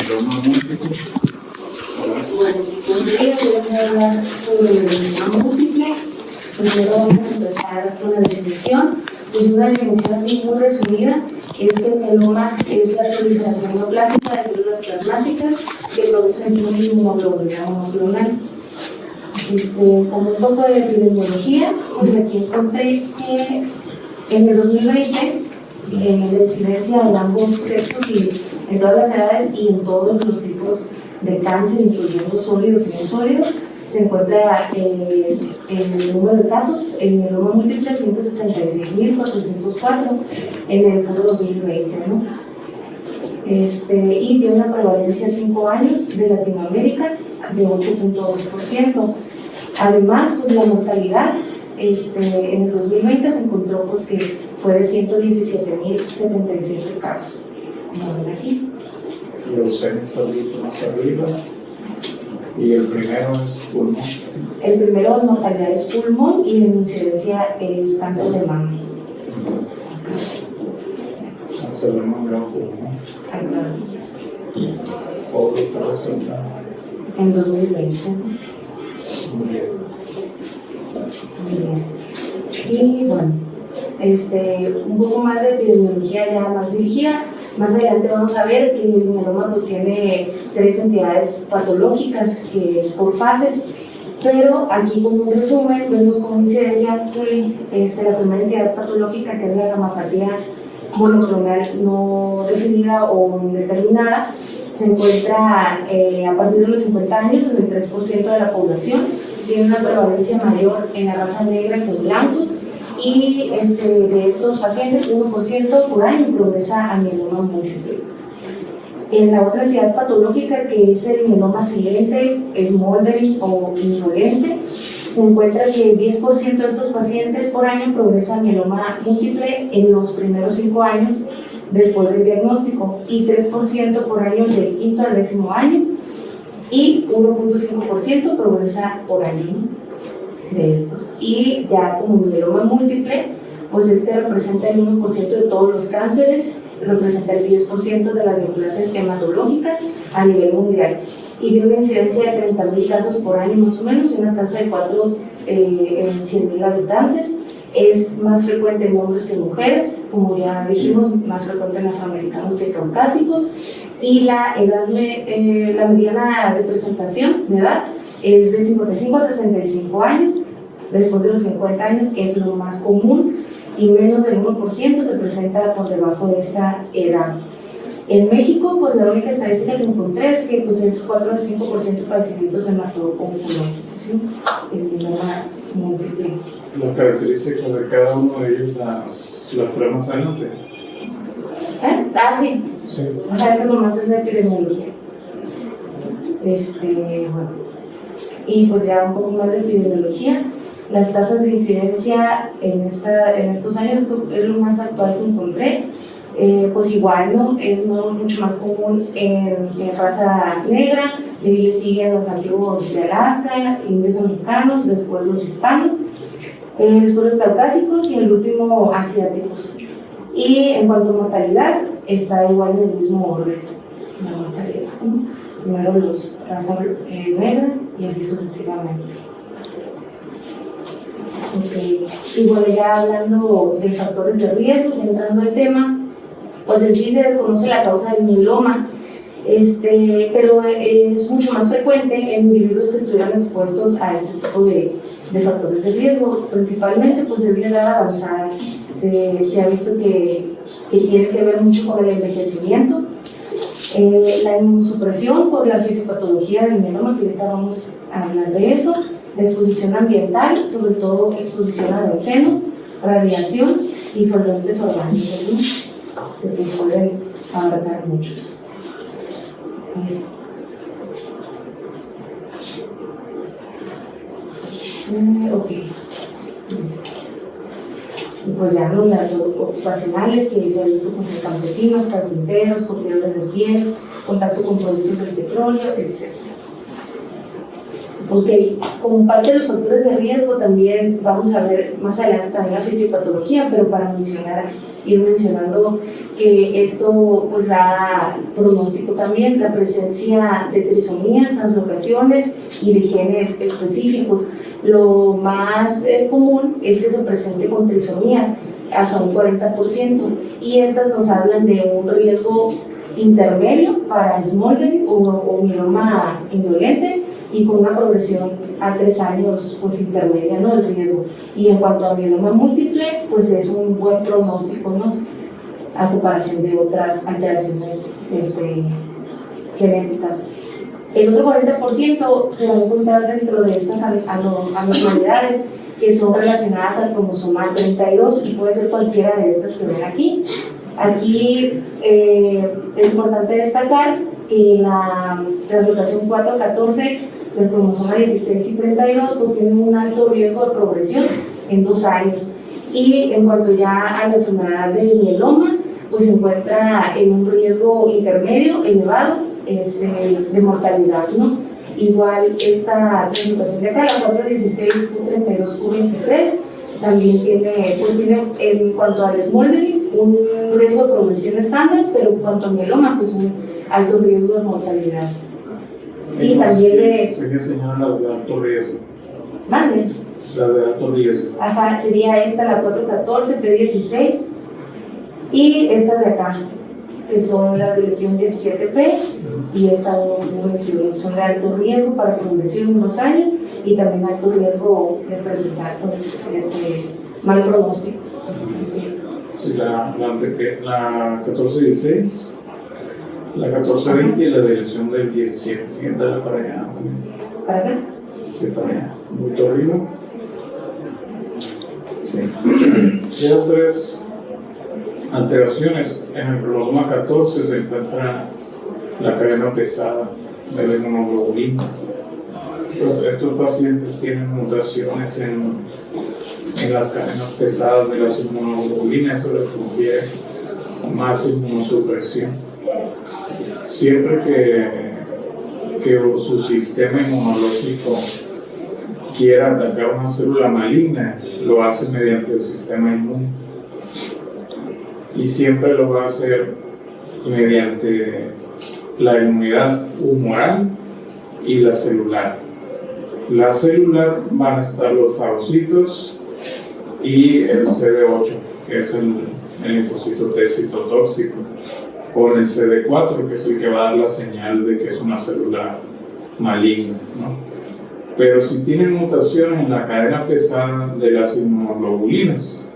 mieloma múltiple. Voy a hablar sobre el mieloma múltiple. Primero vamos a empezar con la definición. Es una definición así muy resumida, es que el mieloma es la proliferación neoplástica de células plasmáticas que producen una inmunoglobulina monoclonal. Como un poco de epidemiología, pues aquí encontré que en el 2020 la incidencia en ambos sexos y en todas las edades y en todos los tipos de cáncer, incluyendo sólidos y no sólidos, se encuentra el número de casos en mieloma múltiple 176.404 en el puro 2020, ¿no? Y tiene una prevalencia 5 años de Latinoamérica de 8.2%. Además, pues la mortalidad en el 2020 se encontró pues, que fue de 117.077 casos. Como ven aquí. Leucemia adulto más arriba. Y el primero es pulmón. El primero de mortalidad es pulmón y la incidencia es cáncer de mama. Cáncer de mama era pulmón. Pobre resultado. En 2020. Muy bien. Muy bien. Y bueno, un poco más de epidemiología ya más dirigida. Más adelante vamos a ver que el mieloma pues, tiene 3 entidades patológicas, que es por fases, pero aquí como un resumen vemos como incidencia que la primera entidad patológica, que es la gamapatía monoclonal no definida o indeterminada, se encuentra a partir de los 50 años en el 3% de la población, tiene una prevalencia mayor en la raza negra que en blancos, y de estos pacientes, 1% por año progresa a mieloma múltiple. En la otra entidad patológica, que es el mieloma silente, smoldering o indolente, se encuentra que 10% de estos pacientes por año progresa a mieloma múltiple en los primeros 5 años después del diagnóstico, y 3% por año del 5º al 10º año, y 1.5% progresa por año, ¿no? De estos. Y ya como mieloma múltiple, pues representa el 1% de todos los cánceres, representa el 10% de las neoplasias hematológicas a nivel mundial, y tiene una incidencia de 30.000 casos por año más o menos, y una tasa de 4 en 100.000 habitantes. Es más frecuente en hombres que en mujeres, como ya dijimos, más frecuente en afroamericanos que caucásicos, y la mediana de presentación de edad es de 55 a 65 años. Después de los 50 años es lo más común, y menos del 1% se presenta por debajo de esta edad. En México, pues la única estadística que encontré es que pues, es 4 al 5% de padecimientos hemato-oncológicos, ¿sí? El mieloma múltiple. Las características de cada uno de ellos las traemos adelante. Sí. Sí. Esto nomás es la epidemiología. Bueno. Y pues ya un poco más de epidemiología. Las tasas de incidencia en estos años, esto es lo más actual que encontré, pues igual, ¿no? Es mucho más común en raza negra, y le siguen los nativos de Alaska, indios americanos, después los hispanos, después los caucásicos y el último asiáticos. Y en cuanto a mortalidad, está igual en el mismo orden, la mortalidad, ¿no? Primero los raza negra y así sucesivamente. Okay. Y bueno, ya hablando de factores de riesgo, entrando al tema, pues en sí se desconoce la causa del mieloma, pero es mucho más frecuente en individuos que estuvieran expuestos a este tipo de factores de riesgo. Principalmente pues es la edad avanzada. Se ha visto que tiene que ver mucho con el envejecimiento, la inmunosupresión por la fisiopatología del mieloma, que ahorita vamos a hablar de eso, la exposición ambiental, sobre todo exposición a benceno, radiación y solventes orgánicos, ¿no? Que pueden abarcar muchos. Ok. Y pues ya no, las ocupacionales que se han visto con campesinos, carpinteros, cortadores de piel, contacto con productos del petróleo, etc. Ok, como parte de los factores de riesgo también vamos a ver más adelante también la fisiopatología, pero para ir mencionando que esto pues da pronóstico también, la presencia de trisomías, translocaciones y de genes específicos. Lo más común es que se presente con trisomías, hasta un 40%, y estas nos hablan de un riesgo intermedio para smoldering o mieloma indolente, y con una progresión a 3 años pues intermedia, ¿no?, el riesgo. Y en cuanto a mieloma múltiple, pues es un buen pronóstico, ¿no?, a comparación de otras alteraciones genéticas. El otro 40% se va a encontrar dentro de estas anormalidades que son relacionadas al cromosoma 32, y puede ser cualquiera de estas que ven aquí. Aquí es importante destacar que la translocación 4-14 del cromosoma 16 y 32 pues tienen un alto riesgo de progresión en 2 años. Y en cuanto ya a la enfermedad del mieloma, pues se encuentra en un riesgo intermedio elevado de mortalidad, ¿no? Igual esta translocación de acá, la 416, Q32, Q23, también tiene en cuanto al smoldering un riesgo de progresión estándar, pero en cuanto a mieloma, pues un alto riesgo de mortalidad. Y también de... Sería señalar las de alto riesgo. Mande. Las de alto riesgo. Ajá, sería esta, la 414, P16, y estas de acá, que son la de lesión 17P y esta 121, son de alto riesgo para progresión en 2 años y también alto riesgo de presentar pues, mal pronóstico. Sí. Sí, la 1416, la 1420 y la de lesión del 17. Dale para allá. ¿Para qué? Sí, para allá. Muy arriba. Sí. Esas 3 alteraciones en el cromosoma 14 se encuentra la cadena pesada de la inmunoglobulina. Entonces, estos pacientes tienen mutaciones en las cadenas pesadas de las inmunoglobulinas, eso les confiere más inmunosupresión. Siempre que su sistema inmunológico quiera atacar una célula maligna, lo hace mediante el sistema inmune. Y siempre lo va a hacer mediante la inmunidad humoral y la celular. La celular van a estar los fagocitos y el CD8, que es el linfocito T citotóxico, con el CD4, que es el que va a dar la señal de que es una célula maligna, ¿no? Pero si tienen mutaciones en la cadena pesada de las inmunoglobulinas,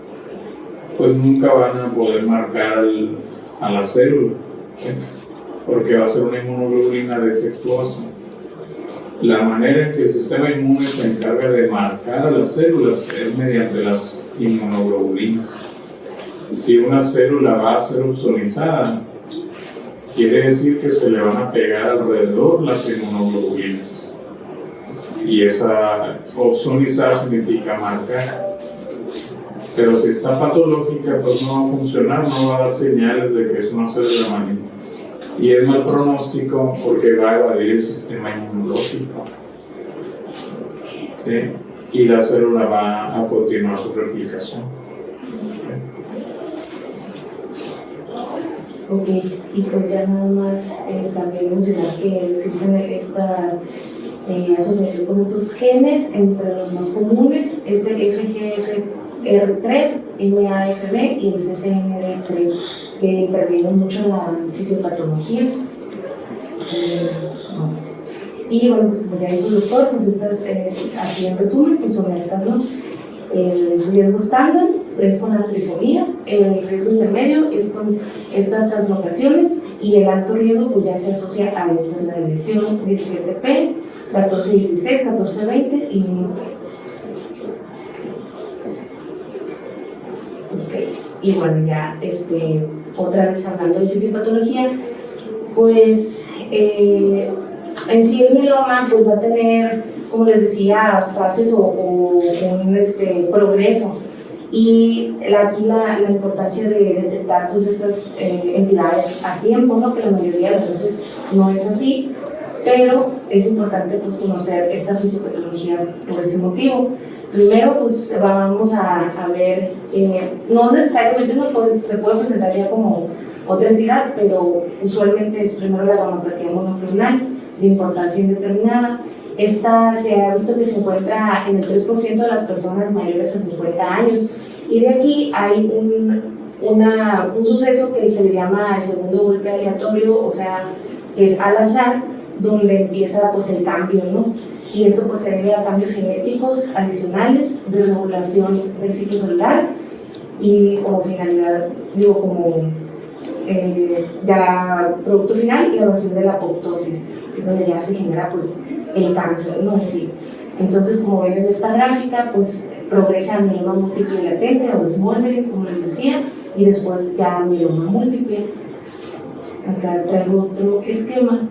pues nunca van a poder marcar a la célula, ¿sí? Porque va a ser una inmunoglobulina defectuosa. La manera en que el sistema inmune se encarga de marcar a las células es mediante las inmunoglobulinas. Si una célula va a ser opsonizada, quiere decir que se le van a pegar alrededor las inmunoglobulinas. Y esa opsonizar significa marcar. Pero si está patológica, pues no va a funcionar, no va a dar señales de que es una célula maligna. Y es mal pronóstico porque va a evadir el sistema inmunológico, ¿sí? Y la célula va a continuar su replicación. Ok, y pues ya nada más también mencionar que existe esta asociación con estos genes, entre los más comunes es el FGFR3, MAFB y el CCNR3, que intervienen mucho en la fisiopatología. Y bueno, pues como ya dijo el doctor, pues estas, aquí en resumen, pues son estas, ¿no? El riesgo estándar es con las trisomías, el riesgo intermedio es con estas translocaciones, y el alto riesgo pues ya se asocia a esta, la lesión 17P, 1416, 1420 y okay. Y bueno, ya otra vez hablando de fisiopatología, pues en sí el mieloma pues va a tener, como les decía, fases o un progreso, y aquí la importancia de detectar pues estas entidades a tiempo, ¿no? Que la mayoría de las veces no es así, pero es importante pues conocer esta fisiopatología por ese motivo. Primero pues vamos a ver, no necesariamente se puede presentar ya como otra entidad, pero usualmente es primero la gamopatía monoclonal de importancia indeterminada. Esta se ha visto que se encuentra en el 3% de las personas mayores a 50 años, y de aquí hay un suceso que se le llama el segundo golpe aleatorio, o sea, que es al azar, donde empieza pues el cambio, ¿no? Y esto pues se debe a cambios genéticos adicionales de regulación del ciclo celular y como finalidad, digo, como ya producto final, la evasión de la apoptosis, que es donde ya se genera pues el cáncer, ¿no? Es decir, entonces como ven en esta gráfica, pues progresa a mieloma múltiple latente o smoldering, como les decía, y después ya mieloma múltiple. Acá traigo otro esquema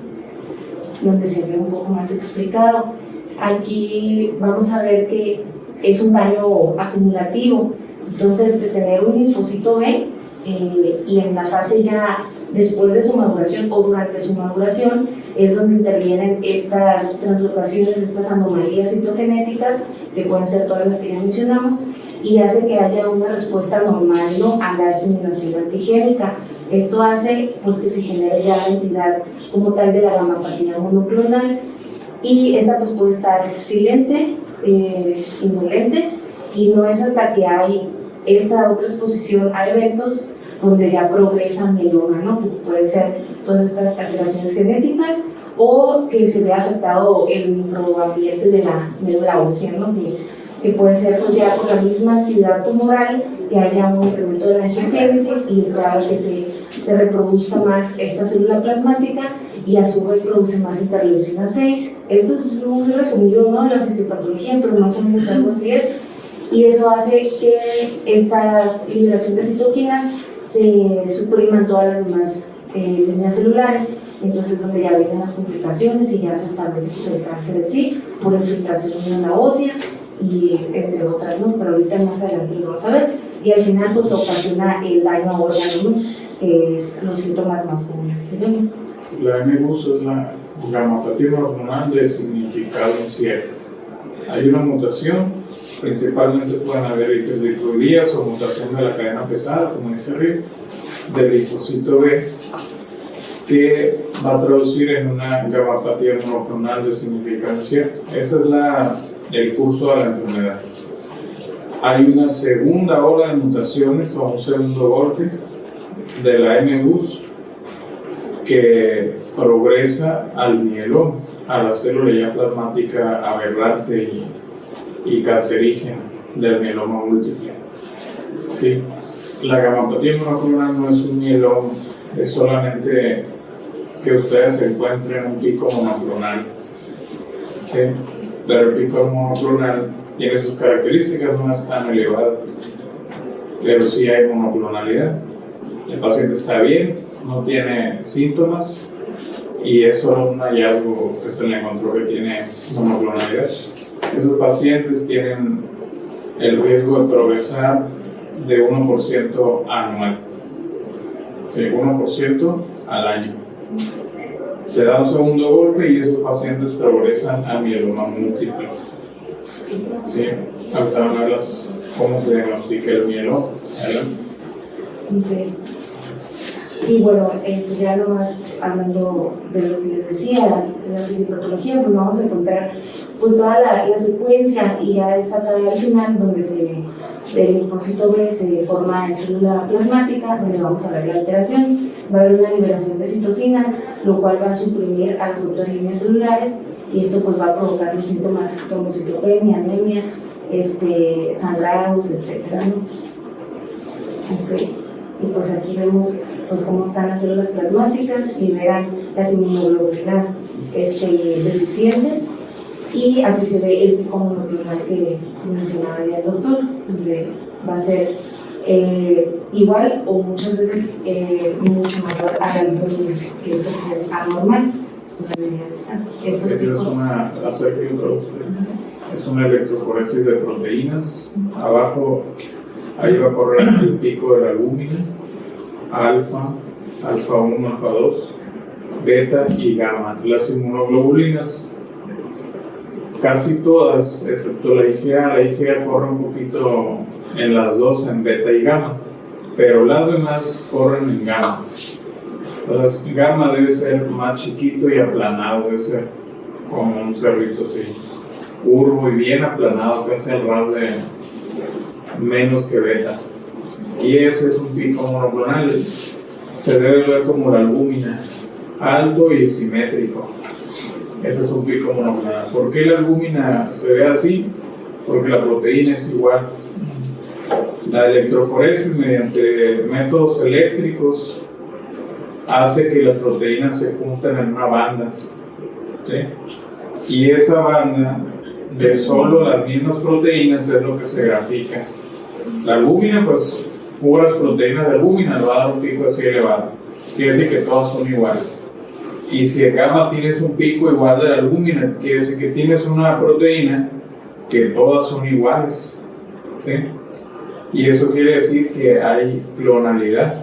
donde se ve un poco más explicado. Aquí vamos a ver que es un daño acumulativo, entonces de tener un linfocito B y en la fase ya después de su maduración o durante su maduración es donde intervienen estas translocaciones, estas anomalías citogenéticas, que pueden ser todas las que ya mencionamos, y hace que haya una respuesta normal, ¿no?, a la estimulación antigénica. Esto hace pues que se genere ya la entidad como tal de la gamopatía monoclonal, y esta pues puede estar silente, indolente, y no es hasta que hay esta otra exposición a eventos donde ya progresa mieloma, ¿no?, que puede ser todas estas alteraciones genéticas o que se vea afectado el microambiente de la médula ósea, ¿no?, que puede ser pues ya por la misma actividad tumoral que haya un incremento de la angiogénesis y esto haga que se reproduzca más esta célula plasmática y a su vez produce más interleucina 6. Esto es muy resumido, ¿no?, de la fisiopatología, pero más o menos algo así es. Y eso hace que estas liberación de citoquinas se supriman todas las demás líneas celulares, entonces donde ya vienen las complicaciones y ya se establece pues, el cáncer en sí por infiltración en la ósea y entre otras, ¿no? Pero ahorita más adelante lo vamos a ver, y al final pues ocasiona el daño a órganos, ¿no?, que es los síntomas más comunes que vemos. La MGUS es la gamopatía monoclonal de significado incierto. Hay una mutación, principalmente pueden haber hiperlipidías o mutación de la cadena pesada, como dice arriba, del linfocito B, que va a traducir en una gamopatía monoclonal de significado incierto. Ese es el curso de la enfermedad. Hay una segunda ola de mutaciones o un segundo golpe de la MGUS que progresa al mieloma, a la célula ya plasmática aberrante y cancerígena del mieloma múltiple. ¿Sí? La gamopatía monoclonal no es un mieloma, es solamente que ustedes encuentren un pico monoclonal. ¿Sí? Pero el pico monoclonal tiene sus características, no es tan elevada, pero sí hay monoclonalidad. El paciente está bien, no tiene síntomas y es solo un hallazgo que se le encontró que tiene monoclonalidad. Esos pacientes tienen el riesgo de progresar de 1% anual, sí, 1% al año. Se da un segundo golpe y esos pacientes progresan a mieloma múltiple. ¿Sí? Ahorita van a ver cómo se diagnostica el mieloma. Okay. Y bueno, ya nomás hablando de lo que les decía, la fisiopatología, pues vamos a encontrar pues toda la secuencia, y ya es acá al final donde el linfocito B se forma en célula plasmática, donde vamos a ver la alteración. Va a haber una liberación de citocinas, lo cual va a suprimir a las otras líneas celulares, y esto pues va a provocar los síntomas trombocitopenia, anemia, sangrados, etcétera, ¿no? Okay. Y pues aquí vemos pues cómo están las células plasmáticas, liberan las inmunoglobulinas deficientes, y aquí se ve el pico monoclonal que mencionaba ya el doctor, donde va a ser igual o muchas veces mucho mayor a la liposupresión, que esto pues es anormal. Es una electroforesis de proteínas. Abajo, ahí va a correr el pico de la albúmina, alfa 1, alfa 2, beta y gamma. Las inmunoglobulinas, casi todas, excepto la IgA corre un poquito en las dos, en beta y gamma, pero las demás corren en gamma. Entonces, gamma debe ser más chiquito y aplanado, debe ser como un cerrito así, curvo y bien aplanado, casi al ras de menos que beta. Y ese es un pico monoclonal, se debe ver como la albúmina, alto y simétrico. Ese es un pico monoclonal. ¿Por qué la albúmina se ve así? Porque la proteína es igual. La electroforesis mediante métodos eléctricos hace que las proteínas se junten en una banda, ¿sí? Y esa banda de solo las mismas proteínas es lo que se grafica. La albúmina, pues puras proteínas de albúmina le va a dar un pico así elevado, quiere decir que todas son iguales. Y si en gamma tienes un pico igual de la albúmina, quiere decir que tienes una proteína que todas son iguales, ¿sí? Y eso quiere decir que hay clonalidad,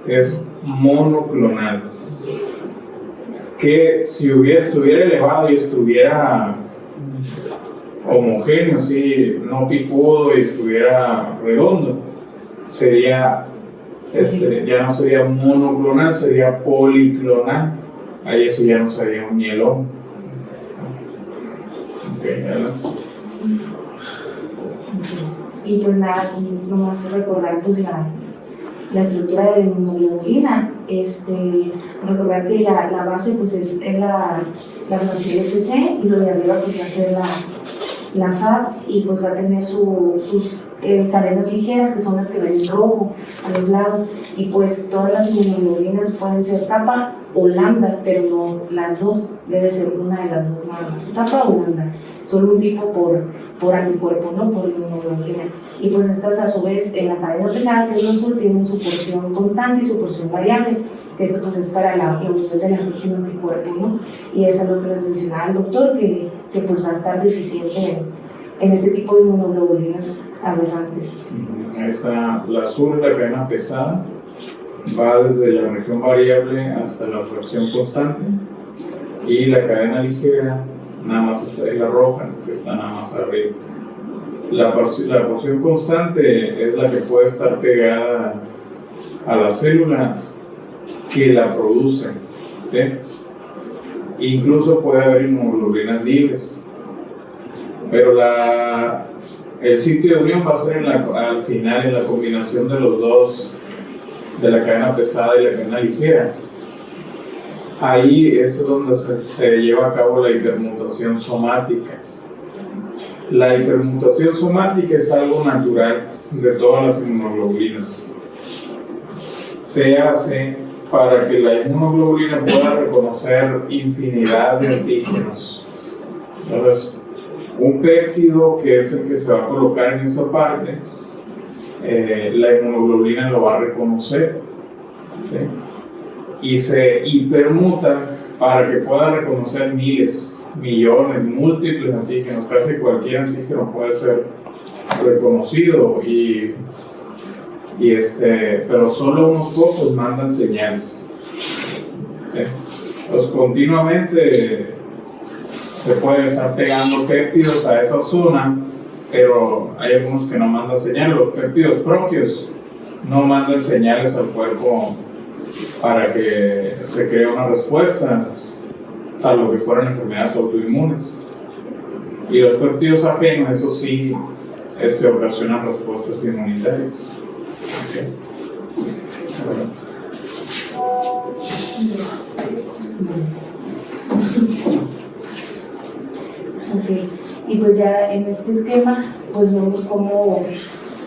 es monoclonal. Que si estuviera elevado y estuviera homogéneo, así, no picudo y estuviera redondo, sería, ya no sería monoclonal, sería policlonal. Ahí eso ya no sería un mieloma. Y pues nada, aquí nomás recordar pues la estructura de la inmunoglobulina, recordar que la base pues es la relación FC y lo de arriba pues va a ser la FAB y pues va a tener sus cadenas ligeras que son las que ven en rojo a los lados y pues todas las inmunoglobulinas pueden ser kappa o lambda, pero no las dos, debe ser una de las dos nada más, kappa o lambda, solo un tipo por anticuerpo, no por inmunoglobulina. Y pues estas a su vez en la cadena pesada, que es lo azul, tienen su porción constante y su porción variable, que esto pues es para la unión del antígeno anticuerpo, ¿no? Y es algo que les mencionaba el doctor, que pues va a estar deficiente en este tipo de inmunoglobulinas aberrantes. Ahí está la azul, la cadena pesada, va desde la región variable hasta la porción constante, y la cadena ligera nada más está en la roja, que está nada más arriba. La porción constante es la que puede estar pegada a la célula que la produce, ¿sí? Incluso puede haber inmunoglobulinas libres, pero el sitio de unión va a ser al final en la combinación de los dos, de la cadena pesada y la cadena ligera. Ahí es donde se lleva a cabo la hipermutación somática. La hipermutación somática es algo natural de todas las inmunoglobulinas. Se hace para que la inmunoglobulina pueda reconocer infinidad de antígenos. Entonces, un péptido que es el que se va a colocar en esa parte, la inmunoglobulina lo va a reconocer, ¿sí? Y se hipermuta para que pueda reconocer miles, millones, múltiples antígenos. Casi cualquier antígeno puede ser reconocido pero solo unos pocos mandan señales, ¿sí? Pues continuamente se pueden estar pegando péptidos a esa zona, pero hay algunos que no mandan señales. Los péptidos propios no mandan señales al cuerpo para que se cree una respuesta, salvo que fueran enfermedades autoinmunes. Y los péptidos ajenos, eso sí, ocasionan respuestas inmunitarias. Okay. Bueno. Okay. Y pues ya en este esquema pues vemos cómo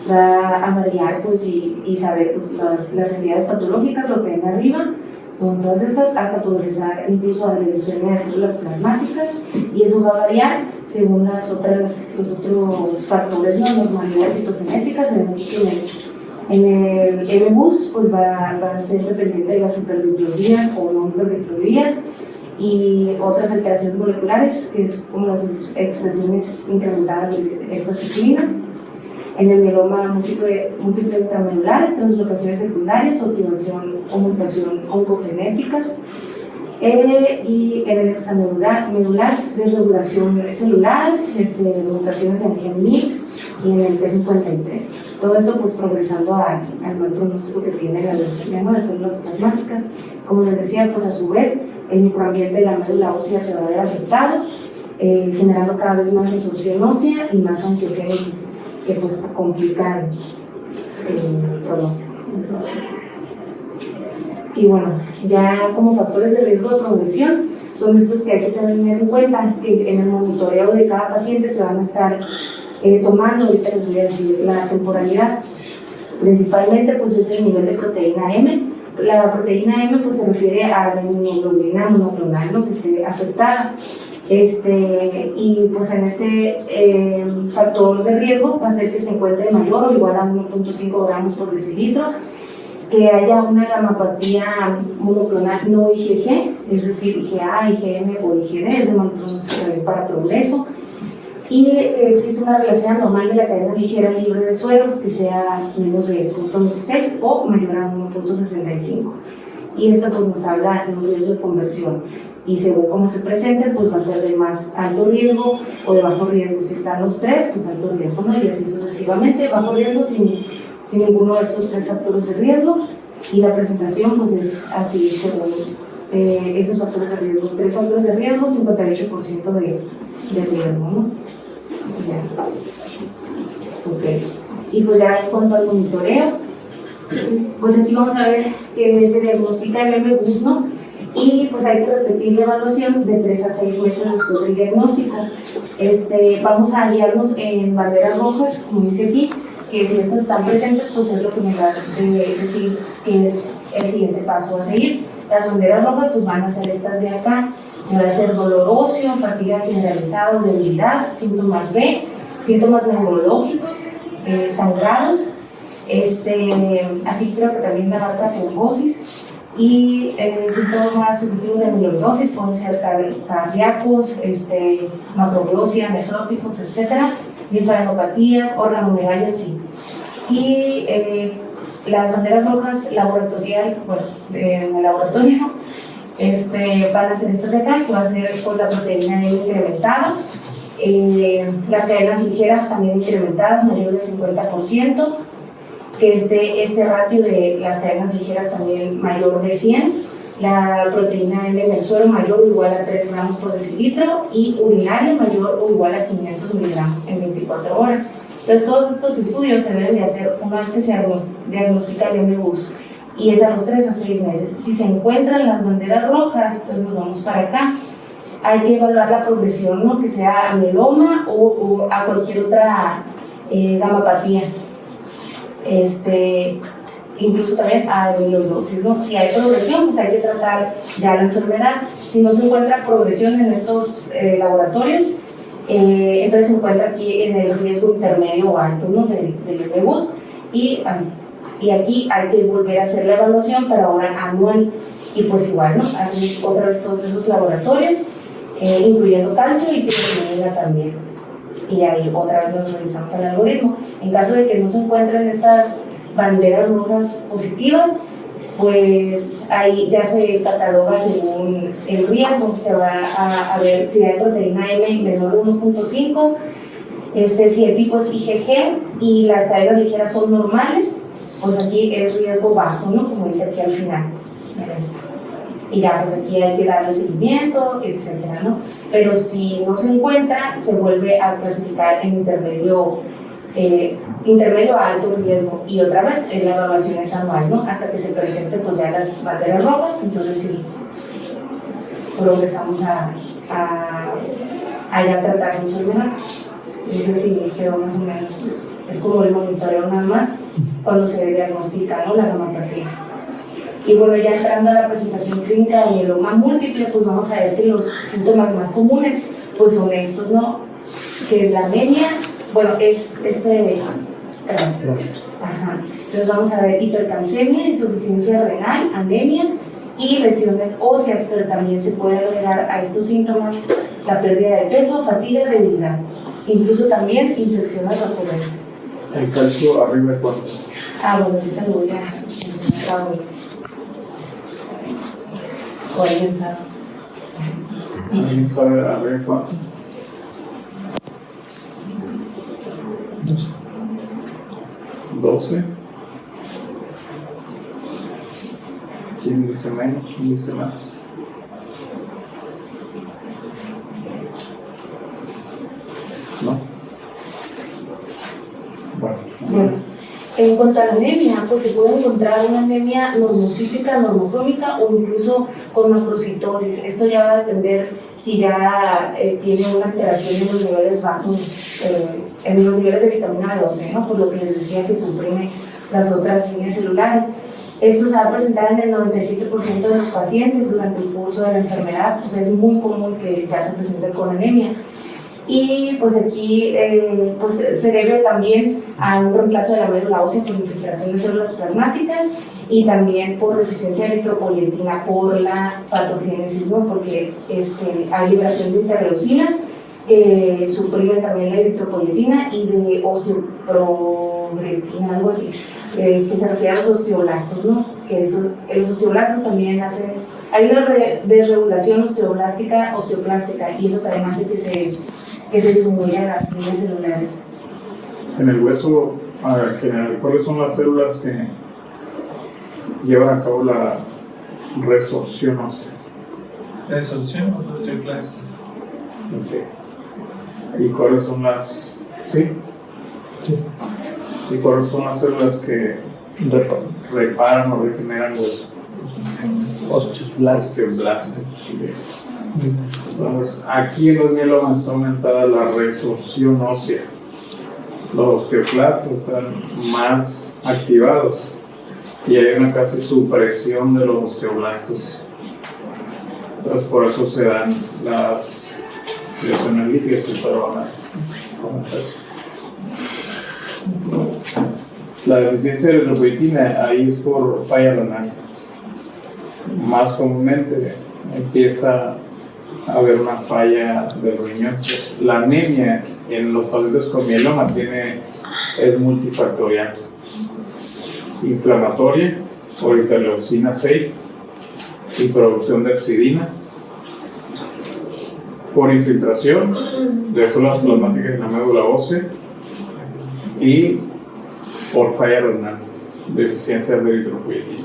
va a variar pues y saber pues las entidades patológicas, lo que ven arriba son todas estas, hasta progresar incluso a la leucemia de células plasmáticas, y eso va a variar según los otros factores, ¿no? Normalidades citogenéticas. En el MBUS pues va a ser dependiente de las hiperdiploidías o no hiperdiploidías y otras alteraciones moleculares, que es como las expresiones incrementadas de estas ciclinas. En el mieloma múltiple intramedular, translocaciones secundarias, activación o mutación oncogenéticas. Y en el extramedular, de regulación celular, mutaciones en el gen MYC y en el T53. Todo esto pues progresando al mal pronóstico que tiene la leucemia, ¿no?, de células plasmáticas. Como les decía, pues a su vez el microambiente de la médula ósea se va a ver afectado, generando cada vez más resorción ósea y más angiogénesis, que pues complican el pronóstico. Y bueno, ya como factores de riesgo de progresión, son estos que hay que tener en cuenta, que en el monitoreo de cada paciente se van a estar tomando. Ahorita les voy a decir la temporalidad. Principalmente pues es el nivel de proteína M. La proteína M pues se refiere a la inmunoglobulina monoclonal, ¿no?, que esté afectada. Y pues en factor de riesgo va a ser que se encuentre mayor o igual a 1.5 gramos por decilitro, que haya una gamapatía monoclonal no IgG, es decir, IgA, IgM o IgD, es de mal pronóstico también para progreso, y que existe una relación anormal de la cadena ligera libre de suero, que sea menos de 0.26 o mayor a 1.65. Y esto pues nos habla de un riesgo de conversión. Y según cómo se presente, pues va a ser de más alto riesgo o de bajo riesgo. Si están los tres, pues alto riesgo, ¿no? Y así sucesivamente. Bajo riesgo sin ninguno de estos tres factores de riesgo. Y la presentación pues es así, según esos factores de riesgo. 3 factores de riesgo, 58% de riesgo, ¿no? Ya. Ok. Y pues ya en cuanto al monitoreo, pues aquí vamos a ver que se diagnostica el MBUS, ¿no? Y pues hay que repetir la evaluación de 3 a 6 meses después del diagnóstico. Vamos a guiarnos en banderas rojas, como dice aquí, que si estas están presentes, pues es lo que me va a decir que es el siguiente paso a seguir. Las banderas rojas pues van a ser estas de acá. Va a ser dolor óseo, fatiga generalizada, debilidad, síntomas B, síntomas neurológicos, sangrados. Aquí creo que también abarca trombosis y síntomas sugestivos de amiloidosis, pueden ser cardíacos, macroglosia, nefróticos, etc. Linfadenopatías, organomegalia, sí. Y las banderas rojas laboratorial, bueno, en el laboratorio, van a ser estas de acá, que va a ser con la proteína M incrementada. Las cadenas ligeras también incrementadas, mayor del 50%, que este ratio de las cadenas ligeras también mayor de 100, la proteína M en el suero mayor o igual a 3 gramos por decilitro y urinaria mayor o igual a 500 miligramos en 24 horas. Entonces todos estos estudios se deben de hacer una vez que se diagnostica el MBUS y es a los 3 a 6 meses. Si se encuentran las banderas rojas, entonces nos vamos para acá. Hay que evaluar la progresión, ¿no?, que sea a mieloma o a cualquier otra gamapatía. Incluso también a amiloidosis, ¿no? Si hay progresión, pues hay que tratar ya la enfermedad. Si no se encuentra progresión en estos laboratorios, entonces se encuentra aquí en el riesgo intermedio o alto, ¿no?, del MBUS. Y aquí hay que volver a hacer la evaluación, pero ahora anual. Y pues igual, ¿no?, hacemos otra vez todos esos laboratorios, incluyendo calcio y creatinina también. Y ahí otra vez nos revisamos el algoritmo. En caso de que no se encuentren estas banderas rojas positivas, pues ahí ya se cataloga según el riesgo. Se va a ver si hay proteína M menor de 1.5, si el tipo es IgG y las cadenas ligeras son normales, pues aquí es riesgo bajo, ¿no?, como dice aquí al final. Y ya, pues aquí hay que darle seguimiento, etcétera, ¿no? Pero si no se encuentra, se vuelve a clasificar en intermedio a alto riesgo. Y otra vez, la evaluación es anual, ¿no?, hasta que se presenten pues ya las banderas rojas. Entonces sí, progresamos a ya tratar la enfermedad. No sé si quedó más o menos eso. Es como el monitoreo nada más cuando se diagnostica, ¿no?, la gamapatía. Y bueno, ya entrando a la presentación clínica de mieloma múltiple, pues vamos a ver que los síntomas más comunes pues son estos, ¿no?, que es la anemia, bueno, es ajá. Entonces vamos a ver hipercalcemia, insuficiencia renal, anemia y lesiones óseas, pero también se puede agregar a estos síntomas la pérdida de peso, fatiga y debilidad, incluso también infecciones recurrentes. ¿El calcio arriba de cuánto? Bueno, ahorita lo voy a enseñar. 40. ¿Alguien sabe a ver cuánto? 12. ¿Quién dice menos? ¿Quién dice más? ¿No? Bueno, en cuanto a la anemia, pues se puede encontrar una anemia normocítica, normocrómica o incluso con macrocitosis. Esto ya va a depender si ya tiene una alteración en los niveles bajos, en los niveles de vitamina B12, ¿no? Por lo que les decía que suprime las otras líneas celulares. Esto se va a presentar en el 97% de los pacientes durante el curso de la enfermedad, pues es muy común que ya se presente con anemia. Y pues aquí pues se debe también a un reemplazo de la médula ósea por infiltración de células plasmáticas y también por deficiencia de eritropoyetina por la patogénesis, ¿no? Porque hay liberación de interleucinas que suprimen también la eritropoyetina y de osteoprogretina, algo así, que se refiere a los osteoblastos, ¿no? Que los osteoblastos también hay una desregulación osteoblástica, osteoplástica, y eso también hace que se disminuyan las líneas celulares. En el hueso general, ¿cuáles son las células que llevan a cabo la resorción ósea? ¿Resorción o osteoclastos? Okay. ¿Y cuáles son las... ¿Sí? Sí. ¿Y cuáles son las células que reparan o regeneran hueso? Osteoblastos. Entonces, aquí en los mielomas está aumentada la resorción ósea. Los osteoclastos están más activados y hay una casi supresión de los osteoblastos. Entonces, por eso se dan las lesiones líquidas que van a comenzar. La deficiencia de eritropoyetina ahí es por falla renal. Más comúnmente empieza a haber una falla del riñón. La anemia en los pacientes con mieloma es multifactorial. Inflamatoria por interleucina 6 y producción de hepcidina, por infiltración de células plasmáticas en la médula ósea y por falla renal, deficiencia de eritropoyetina.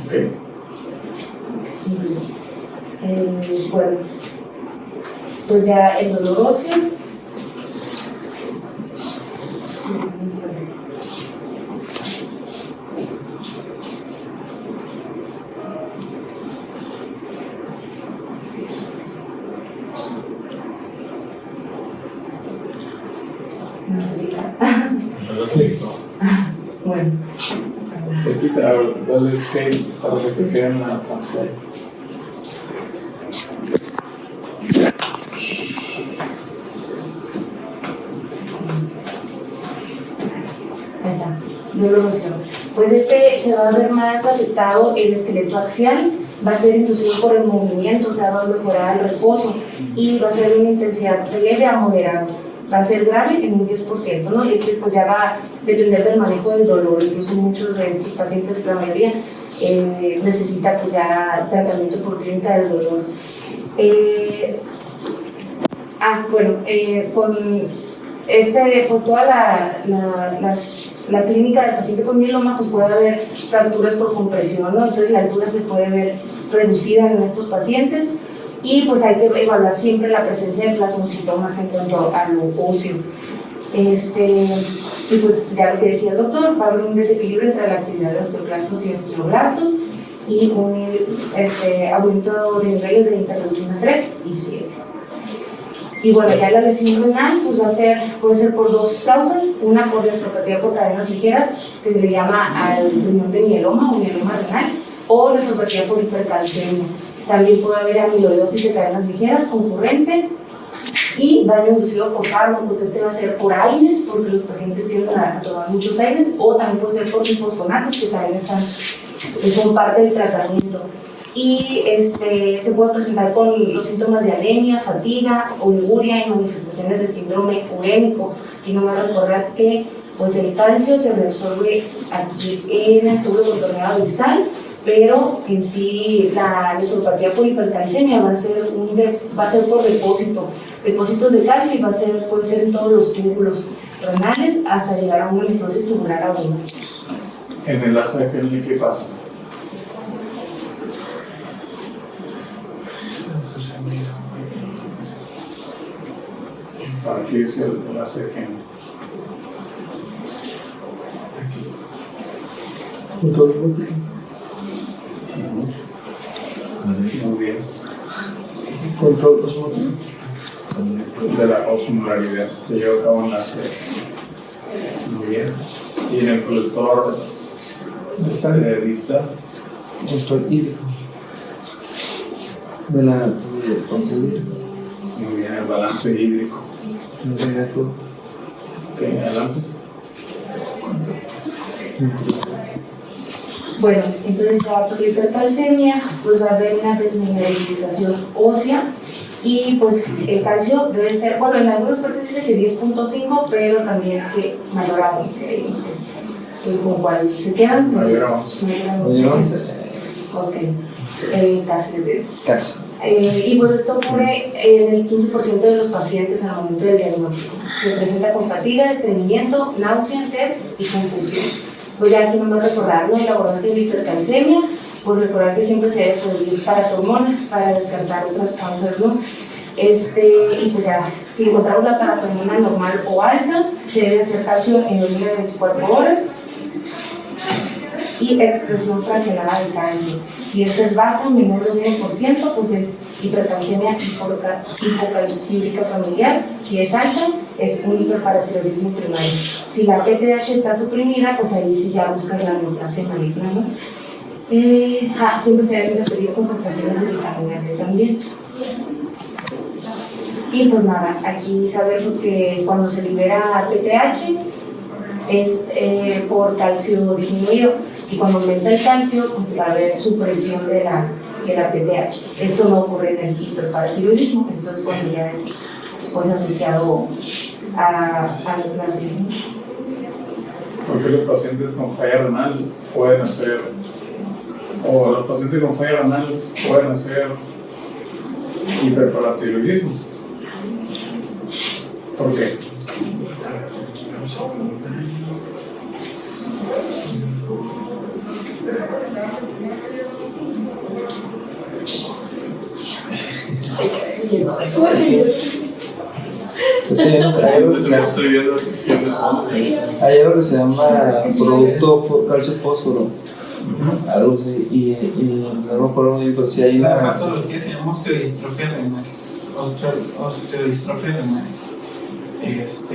Okay. Bueno, pues ya el dolor óseo. Bueno. Se quita, dale escape para que se quede en la pantalla. Ahí está, dolor óseo. Pues se va a ver más afectado el esqueleto axial, va a ser inducido por el movimiento, o sea, va a mejorar el reposo y va a ser una intensidad de leve a moderado. Va a ser grave en un 10%, ¿no? Y esto pues ya va a depender del manejo del dolor. Incluso muchos de estos pacientes, la mayoría, necesitan pues ya tratamiento por clínica del dolor. Con pues toda la clínica del paciente con mieloma, pues puede haber fracturas por compresión, ¿no? Entonces la altura se puede ver reducida en estos pacientes. Y pues hay que evaluar siempre la presencia de plasmocitomas en cuanto a lo óseo. Y pues ya lo que decía el doctor, va a haber un desequilibrio entre la actividad de osteoclastos y osteoblastos y un aumento de niveles de interleucina 3 y 7. Y bueno, ya la lesión renal pues puede ser por dos causas, una por nefropatía por cadenas ligeras, que se le llama al riñón de mieloma o mieloma renal, o nefropatía por hipercalcemia. También puede haber amiloidosis de cadenas ligeras concurrente y daño inducido por fármacos. Va a ser por AINES, porque los pacientes tienden a tomar muchos AINES, o también puede ser por bifosfonatos, que también son parte del tratamiento. Y se puede presentar con los síntomas de anemia, fatiga, oliguria y manifestaciones de síndrome urémico. Y no me recordar que pues el calcio se reabsorbe aquí en el tubo contorneado distal pero en sí la nefropatía por hipercalcemia va a ser por depósitos de calcio y puede ser en todos los túbulos renales hasta llegar a una necrosis tubular aguda. En el ACGN, ¿qué pasa? ¿Para qué dice el ACGN? Muy bien. Control osmótico. De la osmolaridad se lleva a cabo en la C. Muy bien. Y en el productor distal. Control hídrico. De control hídrico. Muy bien, el balance hídrico. Ok, adelante. Bueno, entonces ya por hipercalcemia, pues va a haber una desmineralización ósea y pues el calcio debe ser, bueno, en algunas partes dice que 10.5, pero también que mayor a 11, no sé. Pues con cuál se quedan. Mayor a 11. Ok, casi. Casi. Y pues esto ocurre en el 15% de los pacientes al momento del diagnóstico. Se presenta con fatiga, estreñimiento, náusea, sed y confusión. Pues ya aquí nomás recordar, ¿no? El abordaje de hipercalcemia, pues recordar que siempre se debe pedir paratormona para descartar otras causas, ¿no? Y pues ya, si encontramos la paratormona normal o alta, se debe hacer calcio en orina de 24 horas y excreción fraccionada de calcio. Si esta es baja, menor de 1%, pues es hipercalcemia hipocalciúrica familiar. Si es alta, es un hiperparatiroidismo primario. Si la PTH está suprimida, pues ahí sí ya buscas la neoplasia maligna, ¿no? Siempre se deben de pedir concentraciones de vitamina D también. Y pues nada, aquí sabemos que cuando se libera PTH es por calcio disminuido, y cuando aumenta el calcio pues va a haber supresión de la PTH. Esto no ocurre en el hiperparatiroidismo, esto es cuando ya es pues asociado a neoplasia. ¿Por qué los pacientes con falla renal pueden hacer, o los pacientes con falla renal pueden hacer hiperparatiroidismo? ¿Por qué? Hay algo que se llama producto calcio-fósforo, algo así, y no me acuerdo muy bien, pero si hay La una patología se llama osteodistrofia renal. Osteodistrofia renal. Es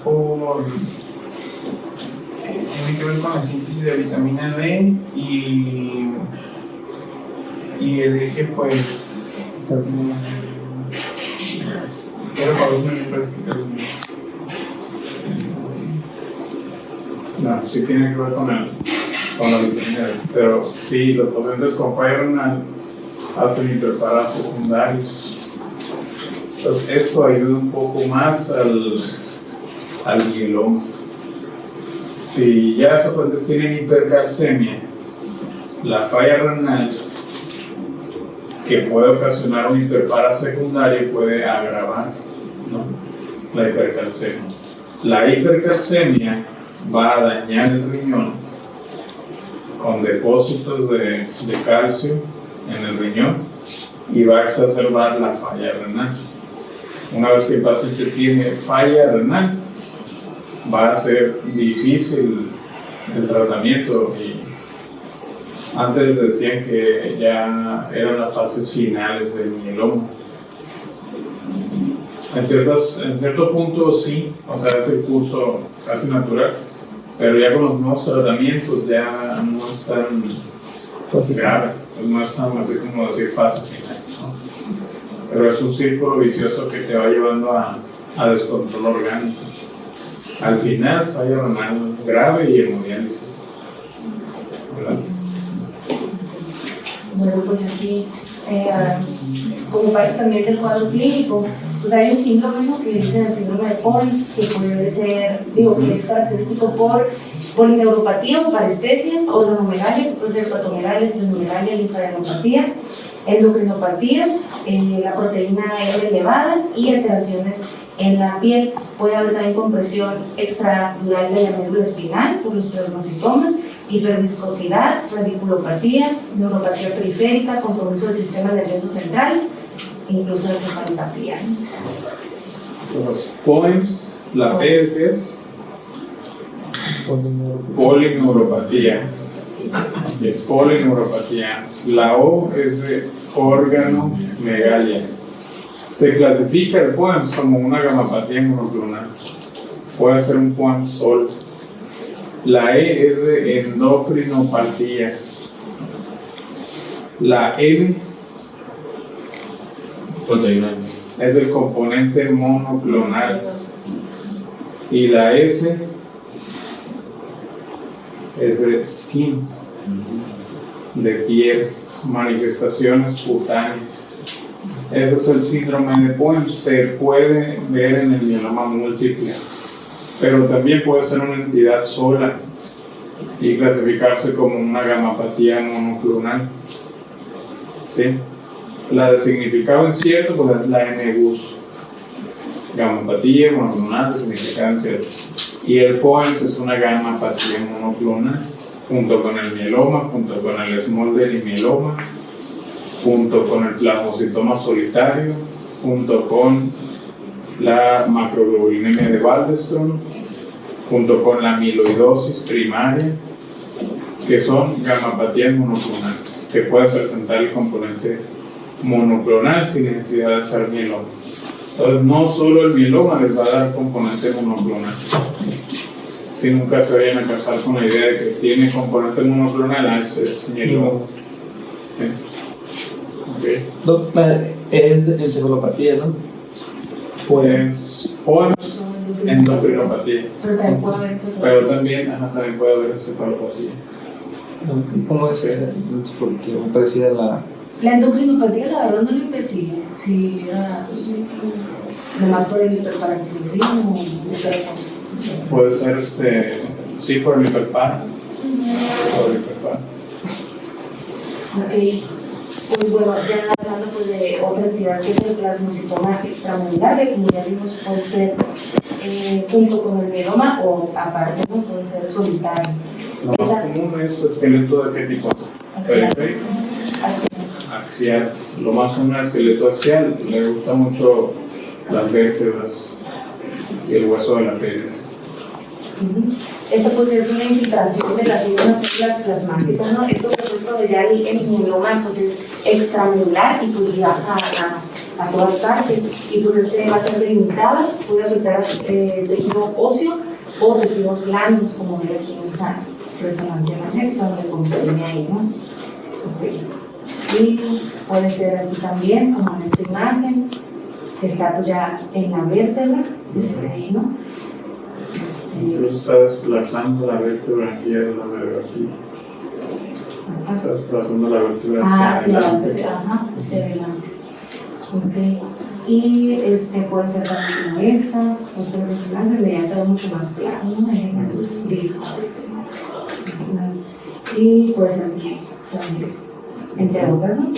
por. Tiene que ver con la síntesis de vitamina D y el eje, pues. Quiero para explicarlo. No, sí tiene que ver con la vitamina D, pero sí, los pacientes con falla renal hacen hiperparados secundarios. Entonces, esto ayuda un poco más al mieloma. Si ya esos pacientes tienen hipercalcemia, la falla renal que puede ocasionar un hiperpara secundario puede agravar, ¿no?, la hipercalcemia. La hipercalcemia va a dañar el riñón con depósitos de calcio en el riñón y va a exacerbar la falla renal. Una vez que el paciente tiene falla renal, va a ser difícil el tratamiento, y antes decían que ya eran las fases finales del mieloma. En cierto punto sí, o sea, es el curso casi natural, pero ya con los nuevos tratamientos ya no es tan grave, no es tan así como decir fase final, ¿no? Pero es un círculo vicioso que te va llevando a descontrol orgánico. Al final, falla renal grave y hemodiálisis, ¿verdad? Bueno, pues aquí como parte también del cuadro clínico, pues hay un síndrome, ¿no?, que dicen el síndrome de POEMS, que puede ser, que es característico por polineuropatía o parestesias, o oligomegalia, que puede ser patomegalia, sinomegalia, linfadenopatía, endocrinopatías, la proteína R elevada y alteraciones en la piel. Puede haber también compresión extradural de la médula espinal por los pneumocitomas, hiperviscosidad, radiculopatía, neuropatía periférica, compromiso del sistema nervioso central, incluso encefalopatía. Los POEMS, la P es polineuropatía. Polineuropatía. La O es de organomegalia. Se clasifica el POEMS como una gamapatía monoclonal. Puede ser un POEMS solo. La E es de endocrinopatía. La M es del componente monoclonal. Y la S es de skin, de piel, manifestaciones cutáneas. Ese es el síndrome de POEMS. Se puede ver en el mieloma múltiple, pero también puede ser una entidad sola y clasificarse como una gamapatía monoclonal. ¿Sí? La de significado incierto pues es la NGUS, gamapatía monoclonal de significado incierto. Y el POEMS es una gamapatía monoclonal, junto con el mieloma, junto con el Smolder mieloma, junto con el plasmocitoma solitario, junto con la macroglobulinemia de Waldenström, junto con la amiloidosis primaria, que son gamapatías monoclonales, que pueden presentar el componente monoclonal sin necesidad de ser mieloma. Entonces, no solo el mieloma les va a dar componente monoclonal. Si nunca se vayan a casar con la idea de que tiene componente monoclonal, es mieloma. Okay. Es encefalopatía, ¿no? Pues, o endocrinopatía. Pero también puede haber encefalopatía. ¿Cómo es esa? Porque me parecía la endocrinopatía, la verdad no lo investigué. Si era nomás por el hiperparathyroidismo o otra cosa. Puede ser, sí, por el hiperpar. Por el hiperpar. Ok. Pues bueno, ya hablando pues de otra entidad que es el plasmocitoma extramedular, que como ya vimos puede ser junto con el mieloma o aparte, ¿no? Puede ser solitario. Lo más común es esqueleto de qué tipo? Periférico. Axial. Lo más común es esqueleto axial. Le gusta mucho las vértebras y el hueso de la pelvis. Esto pues es una infiltración de las mismas células plasmáticas, ¿no? Esto pues es cuando ya el mieloma pues es extramedular y pues viaja a todas partes, y pues va a ser delimitada, puede afectar tejido óseo o tejidos blandos, como ver aquí en esta resonancia magnética donde comprime ahí, ¿no? Okay. Y puede ser aquí también, como en esta imagen, que está pues ya en la vértebra, que se ve ahí, ¿no? Incluso está desplazando la vértebra aquí, la vértebra aquí. Está desplazando la vértebra hacia adelante. Hacia adelante. Okay. Y puede ser también esta, otra resonancia, donde ya se ve mucho más claro, ¿no? En el disco. Y puede ser aquí también, entre otras, ¿no?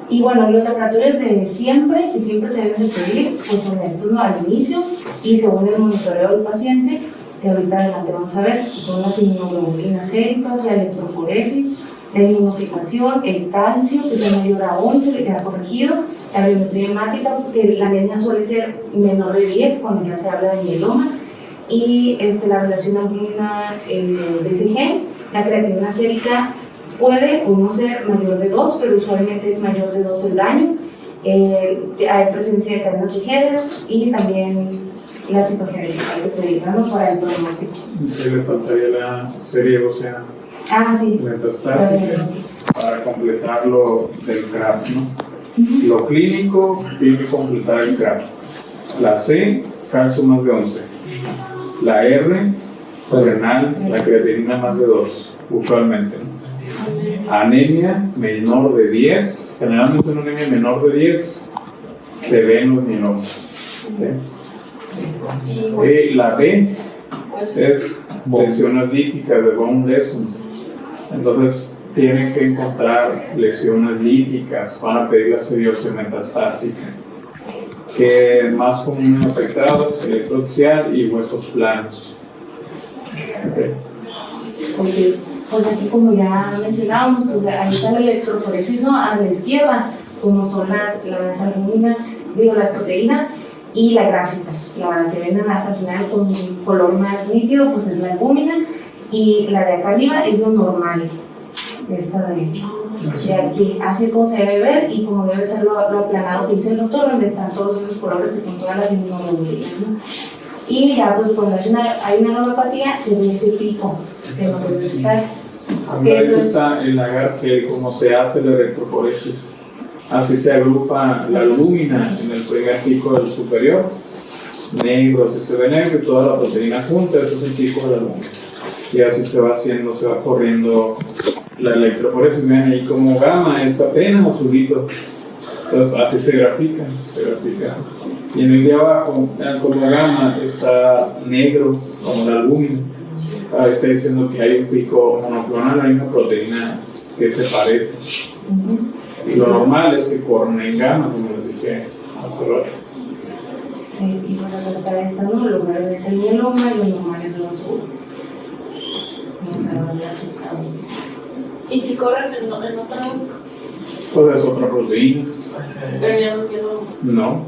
Y bueno, los laboratorios de siempre, que siempre se deben de pedir, pues son estos, ¿no? Al inicio y según el monitoreo del paciente, que ahorita adelante vamos a ver, son las inmunoglobulinas séricas, la electroforesis, la inmunofijación, el calcio, que es mayor a 11, que queda corregido, la biometría hemática, porque la anemia suele ser menor de 10 cuando ya se habla de mieloma, y la relación albúmina-BCG, la creatinina sérica puede o no ser mayor de 2, pero usualmente es mayor de 2 el daño. Hay presencia de cadenas ligeras y también la citogenética, hay que pedirla, ¿no? Para el pronóstico. Sí, le faltaría la serie ósea sí. metastásica para completar lo del CRAP, ¿no? Lo clínico tiene que completar el CRAP. La C, calcio más de 11. La R, renal, la creatinina más de 2, usualmente, ¿no? Anemia menor de 10, generalmente una anemia menor de 10 se ve en los mielomas. ¿Okay? La B es lesiones líticas de bone lesions. Entonces tienen que encontrar lesiones líticas, van a pedir la biopsia metastásica, que más común afectados, electroaxial y huesos planos. Okay. Porque, pues aquí como ya mencionábamos, pues ahí está la electroforesis, ¿no? A la izquierda, como son las albuminas, las proteínas, y la gráfica, la que ven hasta el final con un color más nítido, pues es la albúmina, y la de acá arriba es lo normal, esta de sí, así como se debe ver y como debe ser lo aplanado que dice el doctor, donde están todos esos colores que son todas las inmunoglobulinas, ¿no? Y ya pues cuando hay una neuropatía se ve ese pico que no debe estar. Ahí está el lagarto, como se hace la electroforesis. Así se agrupa la albúmina en el primer pico del superior, negro, así se ve negro y toda la proteína junta, ese es el pico de la albúmina. Y así se va haciendo, se va corriendo la electroforesis. Ven ahí como gamma es apenas azulito. Entonces así se grafica. Y en el de abajo, como gamma está negro, como la albúmina. Ahí está diciendo que hay un pico monoclonal, hay una proteína que se parece. Y lo normal es que corren en gamma, como les dije hace rato. Sí, y bueno, está esta, ¿no? Lo normal es el mieloma y lo normal es lo azul. No se va a ver afectado. ¿Y si corren en otra? Pues es otra proteína. No.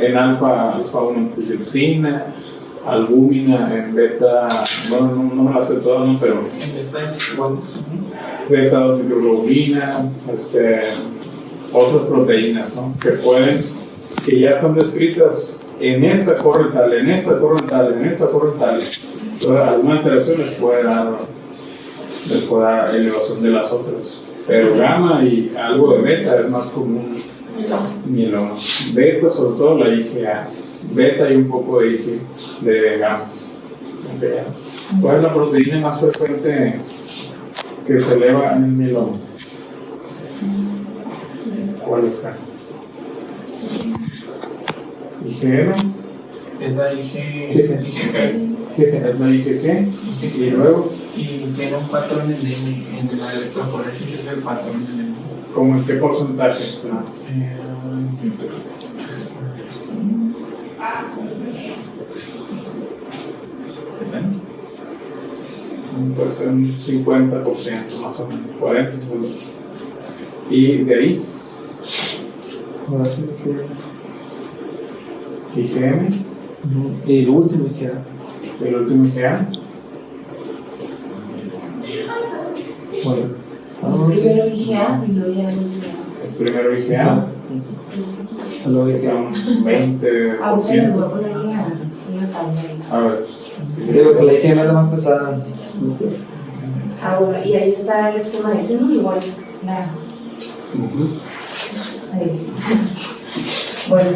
En alfa 1 antitrypsina, albúmina, en beta, bueno, no me la sé todas, ¿no? Pero beta 2 microglobulina, otras proteínas, ¿no? Que ya están descritas en esta corre tal, en esta corre tal, en esta corre tal. Entonces, alguna alteración les puede dar elevación de las otras. Pero gamma y algo de beta es más común. Mieloma. Beta, sobre todo la IgA. Beta y un poco de IG, de gamma. ¿Cuál es la proteína más frecuente que se eleva en el mieloma? ¿Cuál es? IgM. Es la IgG. Es la IgG. Y luego. Y tiene un patrón en la electroforesis, es el patrón en ¿Cómo en qué porcentaje? Puede ser un 50% más o menos, 40%. Y de ahí, IgM. Y el último IgA. El último IgA. Bueno, Primero IgA y luego ya el último. Es primero IgA. Solo IgA. Son 20%. Ahorita les voy a poner una tabla. A ver. Sí, porque la IgM es la más pesada. Ahora, y ahí está el esquema de ese, ¿no? Igual, ahí. Bueno,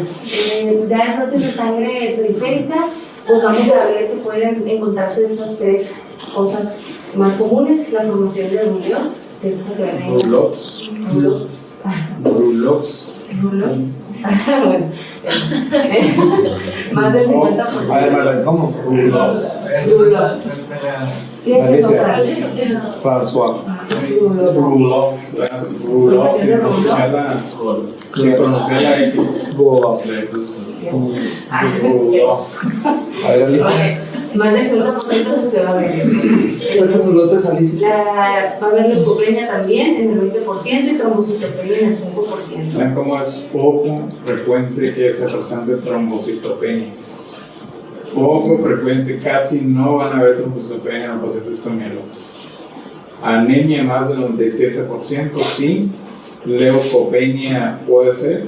ya en frotes de sangre periférica, pues vamos a ver que pueden encontrarse estas tres cosas más comunes: la formación de rulox, que es esa que ven ahí. Rulox. Bueno, más del 50%. ¿Cómo? ¿Qué es eso, Francis? François. Rulox, sin pronunciar la X. A ver, Alicia. Más del 50% se va a ver eso. ¿Cuántos lotes, Alicia? Va a haber leucopenia también en el 20% y trombocitopenia en el 5%. Vean cómo es poco frecuente que se presente trombocitopenia. Poco frecuente, casi no van a haber trombocitopenia en los pacientes con mieloma. Anemia más del 97%, sí. Leucopenia puede ser,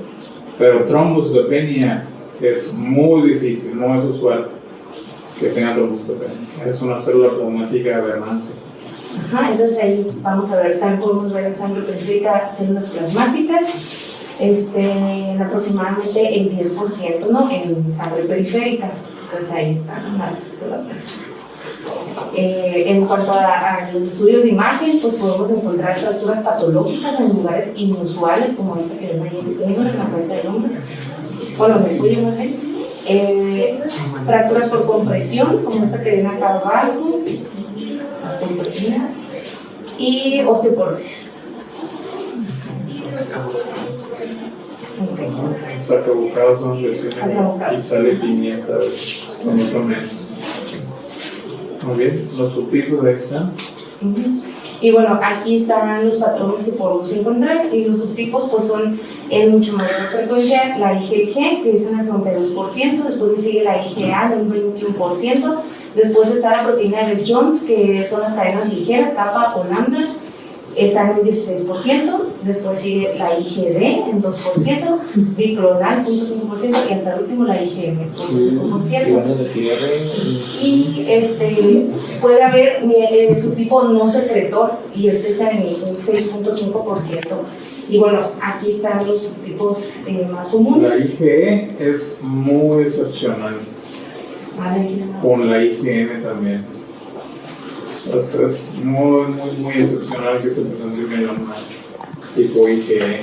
pero trombocitopenia es muy difícil, no es usual que tenga trombocitopenia. Es una célula plasmática aberrante. Ajá, entonces ahí vamos a ver, también podemos ver en sangre periférica células plasmáticas, en aproximadamente el 10%, ¿no? En sangre periférica. Entonces ahí está, ¿no? En cuanto a los estudios de imagen, pues podemos encontrar fracturas patológicas en lugares inusuales, como esa que ven ahí en la cabeza del hombre, bueno, en el cuello más bien. Fracturas por compresión, como esta que ven acá abajo, y osteoporosis. Okay. Sacabocados son lesiones y sale pimienta con otro menos. Muy bien, los subtipos de esta. Y bueno, aquí están los patrones que podemos encontrar, y los subtipos pues son en mucho mayor frecuencia la IgG, que es en el 62%, después le sigue la IgA de un 21%, después está la proteína de Jones, que son las cadenas ligeras, kappa o lambda, está en un 16%, después sigue la IgD en 2%, biclonal 0.5% y hasta el último la IgM 0.5%. Y puede haber subtipo no secretor y este es en un 6.5%. Y bueno, aquí están los subtipos más comunes. La IgE es muy excepcional. Con la IgM también. Es muy excepcional que se presente un mieloma tipo IgE.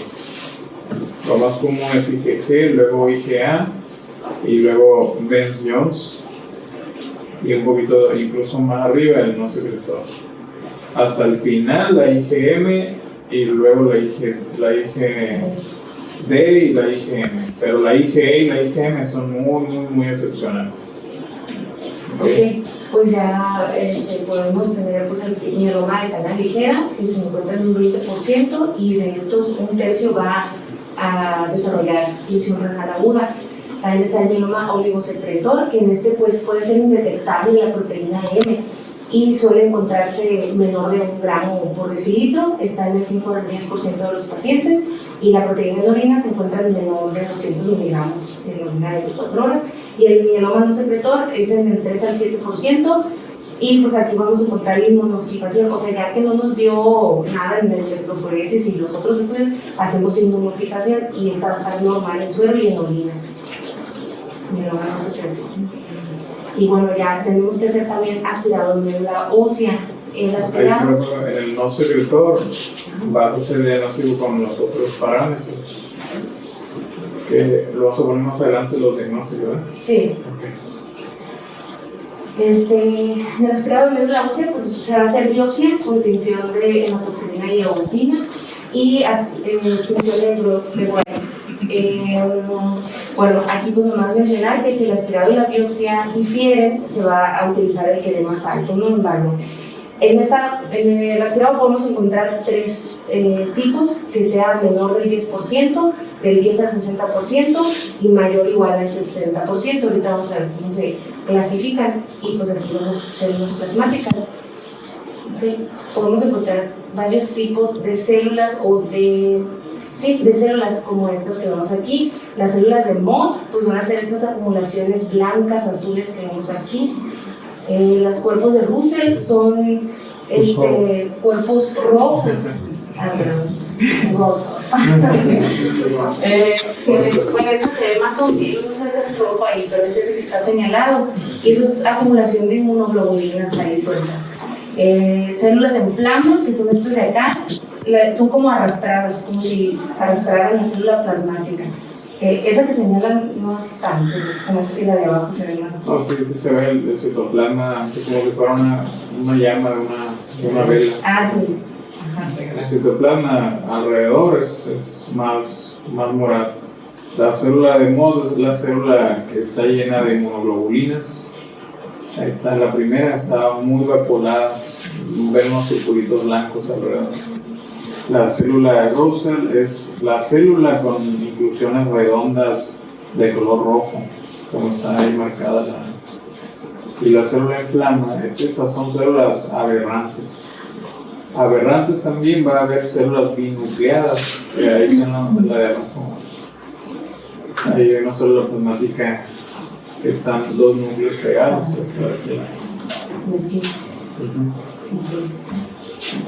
Lo más común es IgG, luego IgA y luego Benz-Jones y un poquito incluso más arriba el no secretor. Hasta el final la IgM y luego la IgD y la IgM, pero la IgE y la IgM son muy excepcionales. Ok, pues ya podemos tener pues, el mieloma de cadena ligera, que se encuentra en un 20%, y de estos un tercio va a desarrollar lesión renal aguda. También está el mieloma oligosecretor, que en este pues, puede ser indetectable la proteína M y suele encontrarse menor de 1 gramo por decilitro, está en el 5 al 10% de los pacientes, y la proteína en orina se encuentra en menor de 200 miligramos en orina de 24 horas. Y el mieloma no secretor es en el 3 al 7%, y pues aquí vamos a encontrar la inmunofijación, o sea, ya que no nos dio nada en el electroforesis y los otros estudios, hacemos inmunofijación y esta va a estar normal en suero y en orina. Mieloma no secretor. Y bueno, ya tenemos que hacer también aspirado de médula ósea. El aspirado. En el no secretor vas a hacer diagnóstico con los otros parámetros. Que lo vas a poner más adelante los diagnósticos, ¿verdad? Sí. Okay. En el aspirado de médula ósea pues, se va a hacer biopsia con tinción de hematoxilina y eosina y tinción de guaina. Bueno, aquí pues nomás mencionar que si el aspirado y la biopsia difieren, se va a utilizar el que dé más alto, ¿no? En varón. En el aspirado podemos encontrar 3 tipos, que sea menor del 10%, del 10 al 60% y mayor o igual al 60%. Ahorita vamos a ver cómo se clasifican, y pues aquí vemos células plasmáticas. ¿Okay? Podemos encontrar varios tipos de células o de células como estas que vemos aquí. Las células de Mott pues van a ser estas acumulaciones blancas, azules que vemos aquí. Los cuerpos de Russell son cuerpos rojos. Rosa. Bueno, eso se ve más o menos, no sé si rojo ahí, pero ese es el que está señalado. Y eso es acumulación de inmunoglobulinas ahí sueltas. Células en flamos, que son estos de acá, son como arrastradas, como si arrastraran la célula plasmática. Esa que señalan no es tanto, como esa que la de abajo se ve más así. Oh, sí, se ve el citoplasma como si fuera una llama de una vela. Ah, sí. Ajá. El citoplasma alrededor es más morado. La célula de Mott es la célula que está llena de inmunoglobulinas. Ahí está, la primera está muy vaporada, vemos circulitos blancos alrededor. La célula de Russell es la célula con inclusiones redondas de color rojo, como está ahí marcada y la célula en flama, esas son células aberrantes. Aberrantes también va a haber células binucleadas, que ahí están la de abajo. Ahí hay una célula plasmática que están 2 núcleos pegados.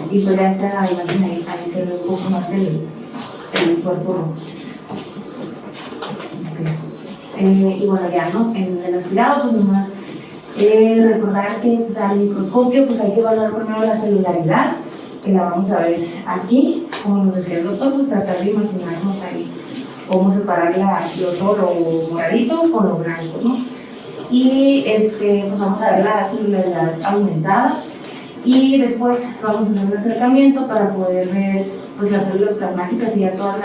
Y pues ya está la imagen ahí se ve un poco más el cuerpo rojo. Okay. Y bueno, ya, ¿no? En el aspirado, pues nomás Recordar que pues, al microscopio pues, hay que evaluar primero la celularidad, que la vamos a ver aquí, como nos decía el doctor, pues tratar de imaginarnos ahí cómo separar todo lo moradito con lo blanco, ¿no? Y pues vamos a ver la celularidad aumentada y después vamos a hacer un acercamiento para poder ver pues, las células plasmáticas y ya todas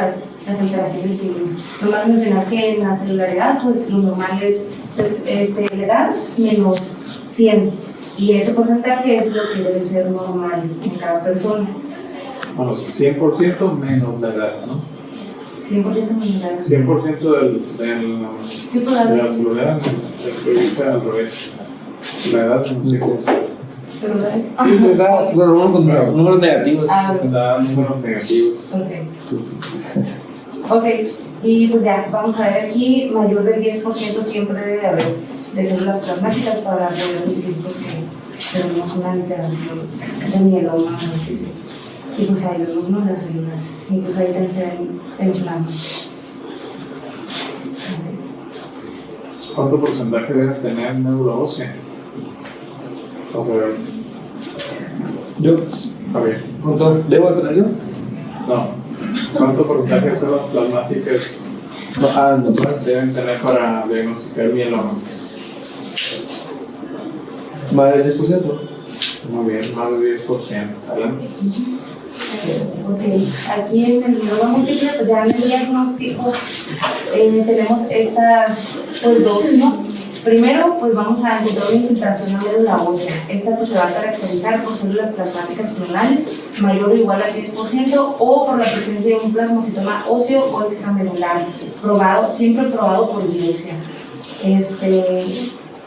las alteraciones que vimos. Nomás mencionar que en la celularidad pues lo normal es la edad menos 100 y ese porcentaje es lo que debe ser normal en cada persona. Bueno, 100% menos la edad, ¿no? 100% menos la edad. 100% Sí, pues, de la celularidad se dice al revés. La edad menos 100%. ¿Pero la es? Sí, pues da números negativos. Da números negativos. Ok, y pues ya, vamos a ver aquí, mayor del 10% siempre debe haber de células plasmáticas para poder decir pues, que tenemos una alteración de mieloma múltiple. Y pues ahí vemos ¿no? las células, y pues ahí también se ven inflamadas. ¿Cuánto porcentaje debe tener médula ósea? O sea, Yo, a ver, ¿cuánto debo tener yo? no. ¿Cuánto porcentaje de células plasmáticas No. deben tener para diagnosticar mieloma? Más del 10%. Muy bien, más del 10%. Adelante. Ok, aquí en el mieloma múltiple, pues ya en el diagnóstico tenemos estas pues dos, ¿no? Primero, pues vamos a encontrar una infiltración a médula ósea. Esta pues se va a caracterizar por células plasmáticas clonales mayor o igual al 10% o por la presencia de un plasmocitoma óseo o extramedular, siempre probado por biopsia.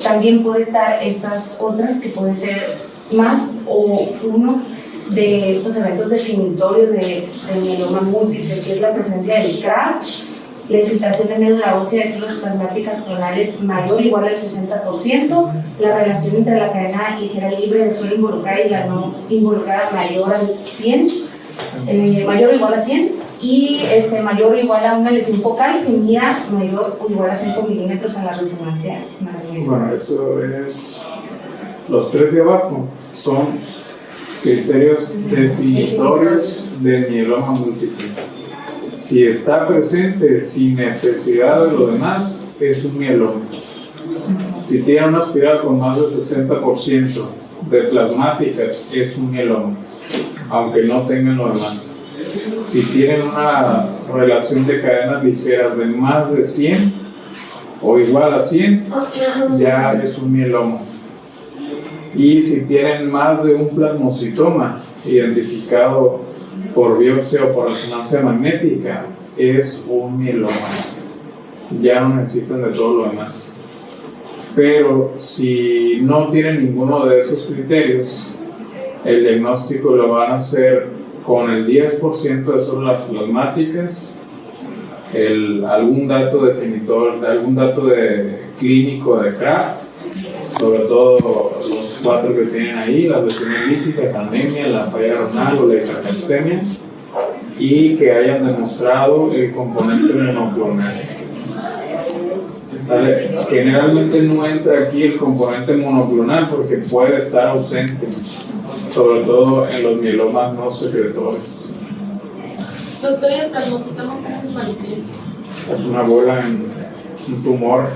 También puede estar estas otras que puede ser más o uno de estos eventos definitorios de mieloma múltiple, que es la presencia del CRAB, la infiltración de médula ósea de células plasmáticas clonales mayor o igual al 60%, la relación entre la cadena ligera libre de suelo involucrada y la no involucrada mayor al 100, mayor o igual a 100, y mayor o igual a una lesión focal que mida mayor o igual a 5 milímetros en la resonancia magnética. Bueno, eso es. Los tres de abajo son criterios definitorios de mieloma múltiple. Si está presente sin necesidad de lo demás, es un mieloma. Si tiene una espiral con más del 60% de plasmáticas, es un mieloma, aunque no tengan lo demás. Si tienen una relación de cadenas ligeras de más de 100 o igual a 100, ya es un mieloma. Y si tienen más de un plasmocitoma identificado por biopsia o por resonancia magnética, es un mieloma. Ya no necesitan de todo lo demás. Pero si no tienen ninguno de esos criterios, el diagnóstico lo van a hacer con el 10% de células plasmáticas, algún dato definitorio, algún dato clínico de CRAB, sobre todo los 4 que tienen ahí, las lesiones líticas, la anemia, la falla renal o la hipercalcemia, y que hayan demostrado el componente monoclonal. Generalmente no entra aquí el componente monoclonal porque puede estar ausente, sobre todo en los mielomas no secretores. Doctor, ¿y el plasmocitoma cómo se manifiesta? Es una bola un tumor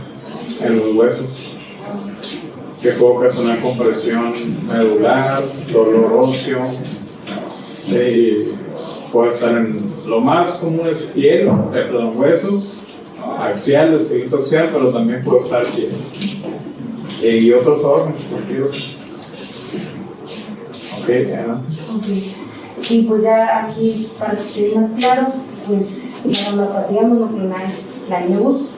en los huesos que puede ocasionar compresión medular, dolor óseo, y puede estar en lo más común es piel, huesos, axial, esqueleto axial, pero también puede estar piel y otros órganos, cualquier otro. Y pues ya aquí, para que quede más claro, pues la homeopatía monoclonal, la IMEBUS,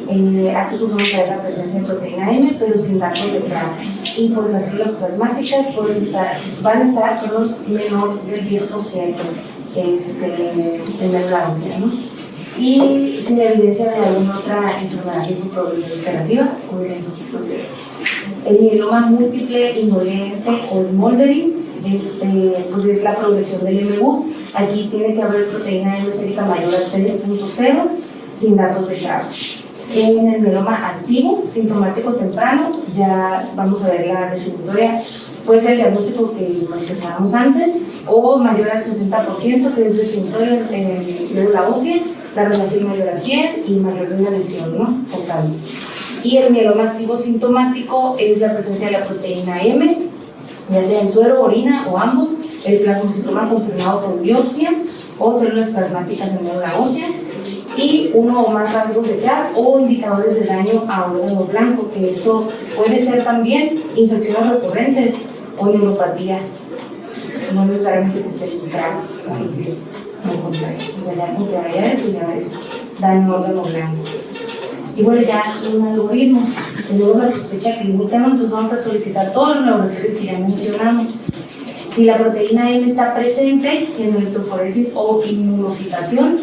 aquí pues vamos a ver la presencia de proteína M, pero sin datos de CRAB. Y pues las células plasmáticas van a estar menor del 10% de médula ósea, ¿no? Y sin evidencia de alguna otra enfermedad proliferativa o de el mieloma múltiple indolente o smoldering, pues es la progresión del MEBUS. Aquí tiene que haber proteína M sérica mayor a 3.0 sin datos de CRAB. En el mieloma activo, sintomático temprano, ya vamos a ver la definitoria, puede ser el diagnóstico que mencionábamos antes, o mayor al 60%, que es definitorio en médula ósea, la relación mayor a 100 y mayor de una lesión, ¿no? Total. Y el mieloma activo sintomático es la presencia de la proteína M, ya sea en suero, orina o ambos, el plasmocitoma confirmado por biopsia o células plasmáticas en médula ósea, y uno o más rasgos de CRAB o indicadores de daño a órgano blanco, que esto puede ser también infecciones recurrentes o neuropatía, no necesariamente que esté en CRAB, al contrario, o sea, ya con que haya eso, ya es daño a órgano blanco. Y bueno, ya es un algoritmo, tenemos la sospecha clínica, entonces vamos a solicitar todos los laboratorios que ya mencionamos. Si la proteína M está presente en electroforesis o inmunofitación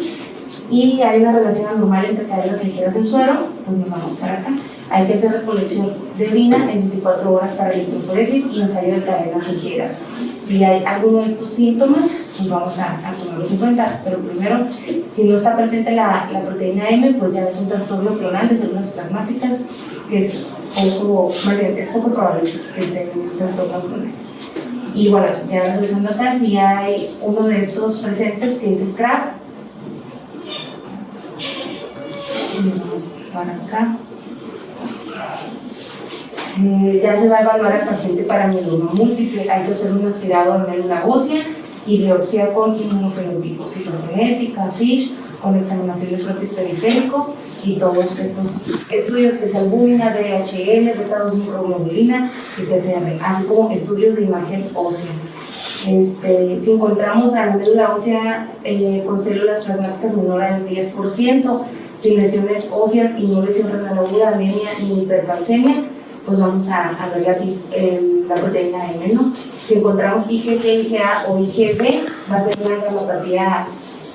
y hay una relación anormal entre cadenas ligeras en suero, pues nos vamos para acá. Hay que hacer recolección de orina en 24 horas para electroforesis y ensayo de cadenas ligeras. Si hay alguno de estos síntomas, pues vamos a tomarlos en cuenta. Pero primero, si no está presente la proteína M, pues ya es un trastorno clonal de células plasmáticas, que es poco probable que esté en un trastorno clonal. Y bueno, ya regresando acá, si hay uno de estos presentes, que es el CRAB, para acá. Ya se va a evaluar al paciente para mieloma múltiple. Hay que hacer un aspirado de médula ósea y biopsia con inmunofenotipo, citogenética, FISH, con examinación de frotis periférico y todos estos estudios que es albúmina, DHL, beta-2-microglobulina y PCR, así como estudios de imagen ósea. Si encontramos a la médula ósea con células plasmáticas menor al 10%, sin lesiones óseas y no lesión renal aguda, anemia ni hipercalcemia, pues vamos a ver aquí la proteína M, ¿no? Si encontramos IgG, IgA o IgB, va a ser una gamopatía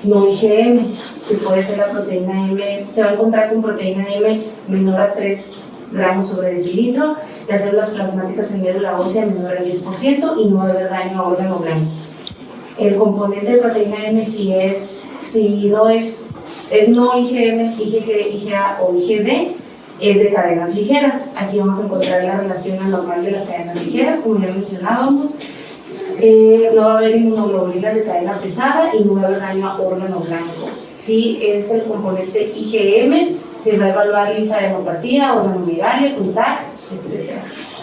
no IgM, que puede ser la proteína M, se va a encontrar con proteína M menor a 3 gramos sobre decilitro, las células plasmáticas en médula ósea menor al 10% y no va a haber daño a órgano blanco. El componente de proteína M si no es no IgM, IgG, IgA o IgB, es de cadenas ligeras. Aquí vamos a encontrar la relación anormal de las cadenas ligeras, como ya mencionábamos. No va a haber inmunoglobulinas de cadena pesada y no va a haber daño a órgano blanco. Si es el componente IgM, se va a evaluar linfadenopatía, organomegalia, TAC, etc.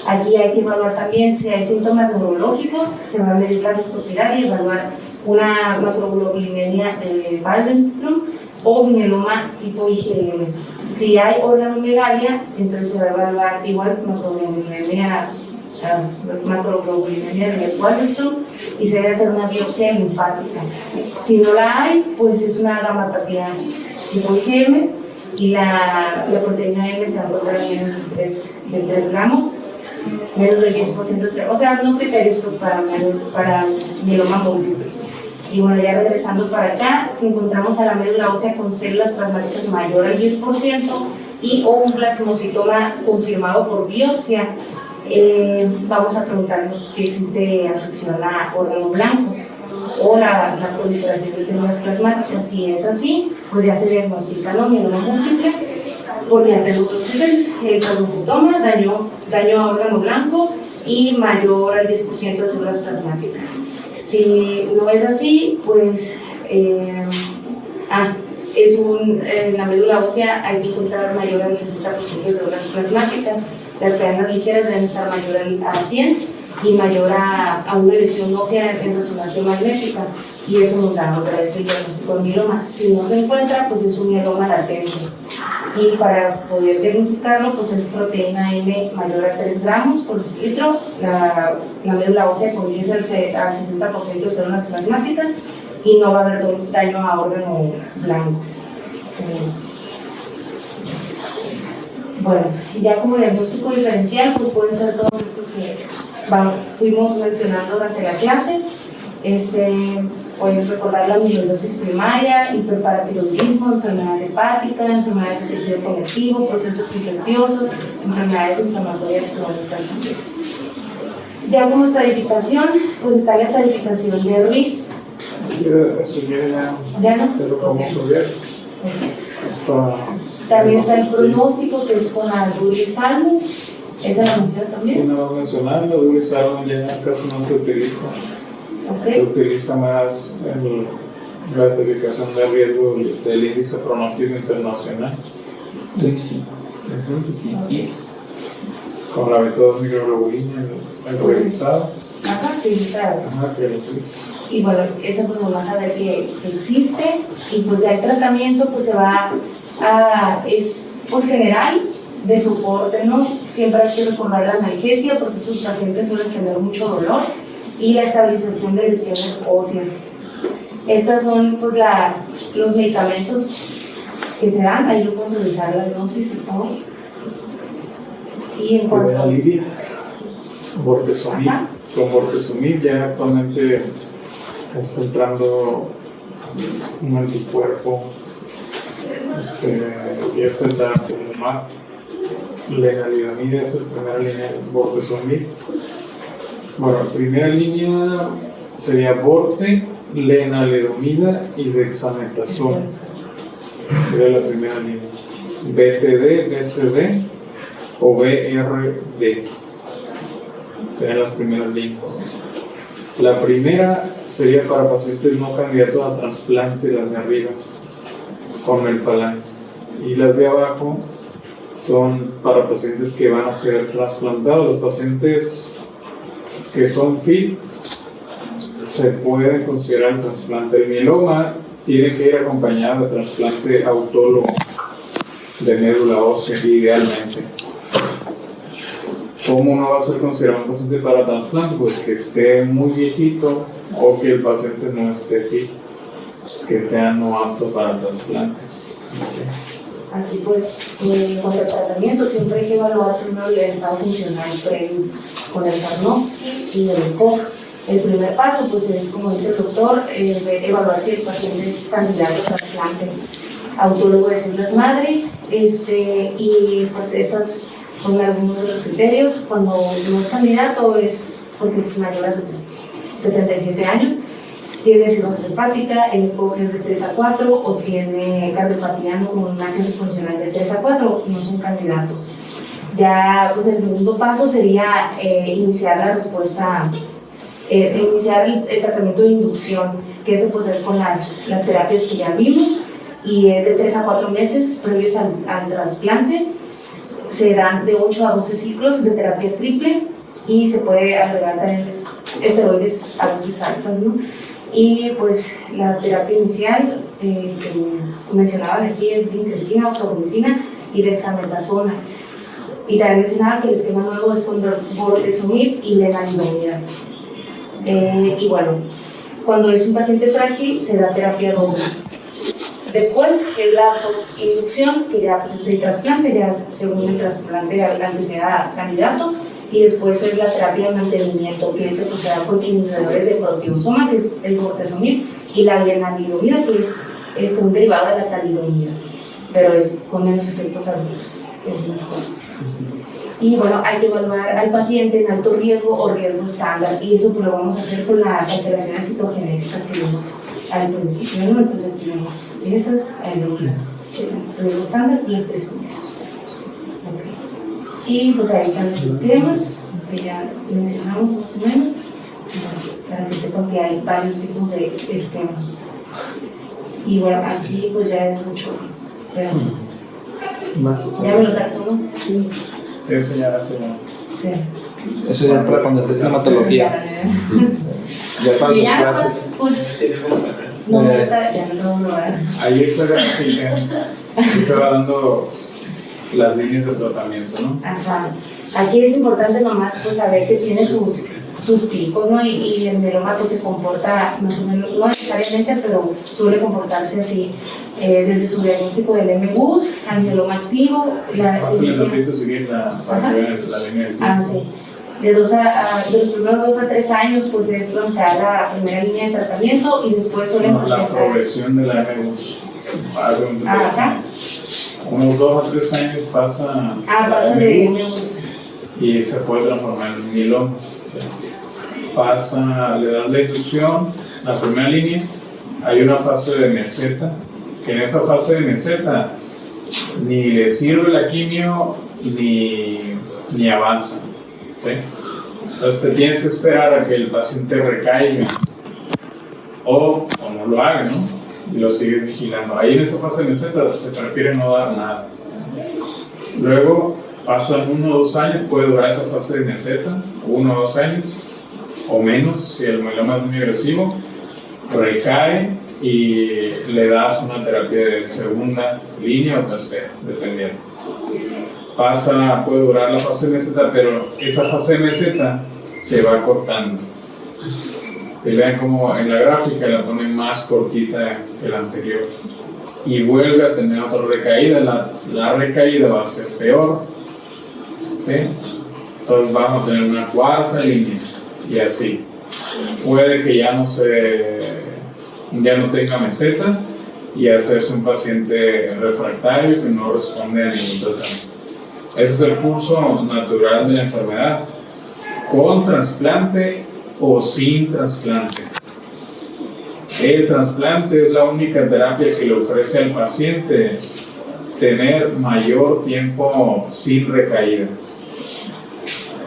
Aquí hay que evaluar también si hay síntomas neurológicos, se va a medir la viscosidad y evaluar una macroglobulinemia de Waldenström o mieloma tipo IgM. Si hay organomegalia, entonces se va a evaluar igual macroglobulinemia de Waldenström y se debe hacer una biopsia linfática. Si no la hay, pues es una gamapatía tipo IgM y la proteína M se va a encontrar menos de 3 gramos, menos del 10%, o sea, no criterios pues, para mieloma múltiple. Y bueno, ya regresando para acá, si encontramos a la médula ósea con células plasmáticas mayor al 10% y o un plasmocitoma confirmado por biopsia, vamos a preguntarnos si existe afección a órgano blanco o la proliferación de células plasmáticas. Si es así, pues ya se diagnostica la mieloma múltiple por mediante los dos criterios: el plasmocitoma, daño a órgano blanco y mayor al 10% de células plasmáticas. Si no es así, pues en la médula ósea hay que encontrar mayor al 60% de células plasmáticas. Las cadenas ligeras deben estar mayor a 100 y mayor a una lesión ósea en resonancia magnética, y eso nos da otra vez el diagnóstico de mieloma. Si no se encuentra, pues es un mieloma latente. Y para poder diagnosticarlo, pues es proteína M mayor a 3 gramos por decilitro, la médula ósea con 10 al 60% de células plasmáticas y no va a haber daño a órgano blanco. Bueno, ya como diagnóstico diferencial, pues pueden ser todos estos que fuimos mencionando durante la clase. Puedes recordar la amiloidosis primaria, hiperparatiroidismo, enfermedad hepática, enfermedades de tejido conectivo, procesos infecciosos, enfermedades inflamatorias crónicas también. Ya como estadificación, pues está la estadificación de RIS. Eso ya no. ¿Ya no? Pero como Okay. psoriasis. También está el pronóstico, que es con la Durisalmo. Esa la menciona Sí, también. no voy a mencionar, la Durisalmo ya casi no se utiliza. Se Ok. utiliza más en la clasificación de riesgo del índice pronóstico internacional. Y Con la beta microglobulina, el Pues sí. revisado. Ajá, registrado. Ajá, que lo utiliza. Y bueno, eso pues nomás saber que existe y pues ya el tratamiento pues se va a, es pues general de soporte, ¿no? Siempre hay que recordar la analgesia porque sus pacientes suelen tener mucho dolor y la estabilización de lesiones óseas. Estas son pues los medicamentos que se dan, ahí lo pueden revisar las dosis y todo. Y en Primera cuanto línea, bortezomib. Ajá. Con bortezomib ya actualmente está entrando un anticuerpo que es el daratumumab. Lenalidomida es la primera línea de bortezomib. Bueno, primera línea sería borte, lenalidomida y dexametasona. Sería la primera línea. BTD, BCD o BRD. Serían las primeras líneas. La primera sería para pacientes no candidatos a trasplante, las de arriba, con melphalan. Y las de abajo son para pacientes que van a ser trasplantados. Los pacientes que son fit se pueden considerar el trasplante. El mieloma tiene que ir acompañado de trasplante autólogo de médula ósea, idealmente. ¿Cómo no va a ser considerado un paciente para trasplante? Pues que esté muy viejito o que el paciente no esté fit, que sea no apto para trasplante. aquí pues con el tratamiento siempre hay que evaluar primero el estado funcional previo con el Karnofsky y el COG. El primer paso pues es, como dice el doctor, evaluar si el paciente es candidato a trasplante autólogo de células madre, y pues esas son algunos de los criterios. Cuando no es candidato es porque es mayor a 77 años, tiene cirrosis hepática, el ECOG es de 3 a 4 o tiene cardiopatía con una crisis funcional de 3 a 4, no son candidatos. Ya pues el segundo paso sería iniciar la respuesta, iniciar el tratamiento de inducción, que pues es con las terapias que ya vimos, y es de 3 a 4 meses previos al trasplante. Se dan de 8 a 12 ciclos de terapia triple y se puede agregar también esteroides a dosis altas, ¿no? Y pues la terapia inicial que mencionaban aquí es vincrestina, oxorubicina y dexametasona. Y también mencionaba que el esquema nuevo es con bortezomib y lenalidomida. Y bueno, cuando es un paciente frágil se da terapia doble. Después es la inducción, que ya pues es el trasplante, ya según el trasplante al que sea candidato, y después es la terapia de mantenimiento, que pues se da con inhibidores de proteosoma, que es el bortezomib, y la lenalidomida, que es un derivado de la talidomida, pero es con menos efectos adversos, es mejor. Y bueno, hay que evaluar al paciente en alto riesgo o riesgo estándar, y eso pues lo vamos a hacer con las alteraciones citogenéticas que vimos al principio, ¿no? Entonces aquí vemos esas, riesgo estándar y las trisomías. Y pues ahí están los esquemas que ya mencionamos más o menos, para que sepan que hay varios tipos de esquemas. Y bueno, aquí pues ya es mucho, pero más. ya me lo salto, ¿no? Sí. Eso ya la tenemos. Sí. Eso ya para cuando estés en hematología. Ya para Y tus ya clases. pues no, esa ya no lo va a dar. Ahí se va dando las líneas de tratamiento, ¿no? Ajá. Aquí es importante nomás pues saber que tiene sus picos, ¿no? Y el mieloma pues se comporta más o menos, no necesariamente, pero suele comportarse así, desde su diagnóstico del MBUS al mieloma activo, la Les repito seguir para que vean la línea del tiempo. sí. De los primeros 2 a 3 años pues es lanzar la primera línea de tratamiento y después suelen La presentar. progresión de la MBUS. Ajá. Unos 2 a 3 años pasa Pasa de MBUS. y se puede transformar en mieloma. Le das la inducción, la primera línea, hay una fase de meseta, que en esa fase de meseta ni le sirve la quimio ni avanza. ¿Sí? Entonces te tienes que esperar a que el paciente recaiga o no lo haga, ¿no? Y lo sigues vigilando. Ahí en esa fase de meseta se prefiere no dar nada. Luego pasan 1 o 2 años, puede durar esa fase de meseta, 1 o 2 años o menos si el mieloma es muy agresivo, recae y le das una terapia de segunda línea o tercera, dependiendo. Puede durar la fase de meseta, pero esa fase de meseta se va cortando. Y vean como en la gráfica la ponen más cortita que la anterior. Y vuelve a tener otra recaída, la recaída va a ser peor. ¿Sí? Entonces vamos a tener una cuarta línea y así. Puede que ya no tenga meseta y hacerse un paciente refractario que no responde a ningún tratamiento. Ese es el curso natural de la enfermedad, con trasplante o sin trasplante. El trasplante es la única terapia que le ofrece al paciente tener mayor tiempo sin recaída.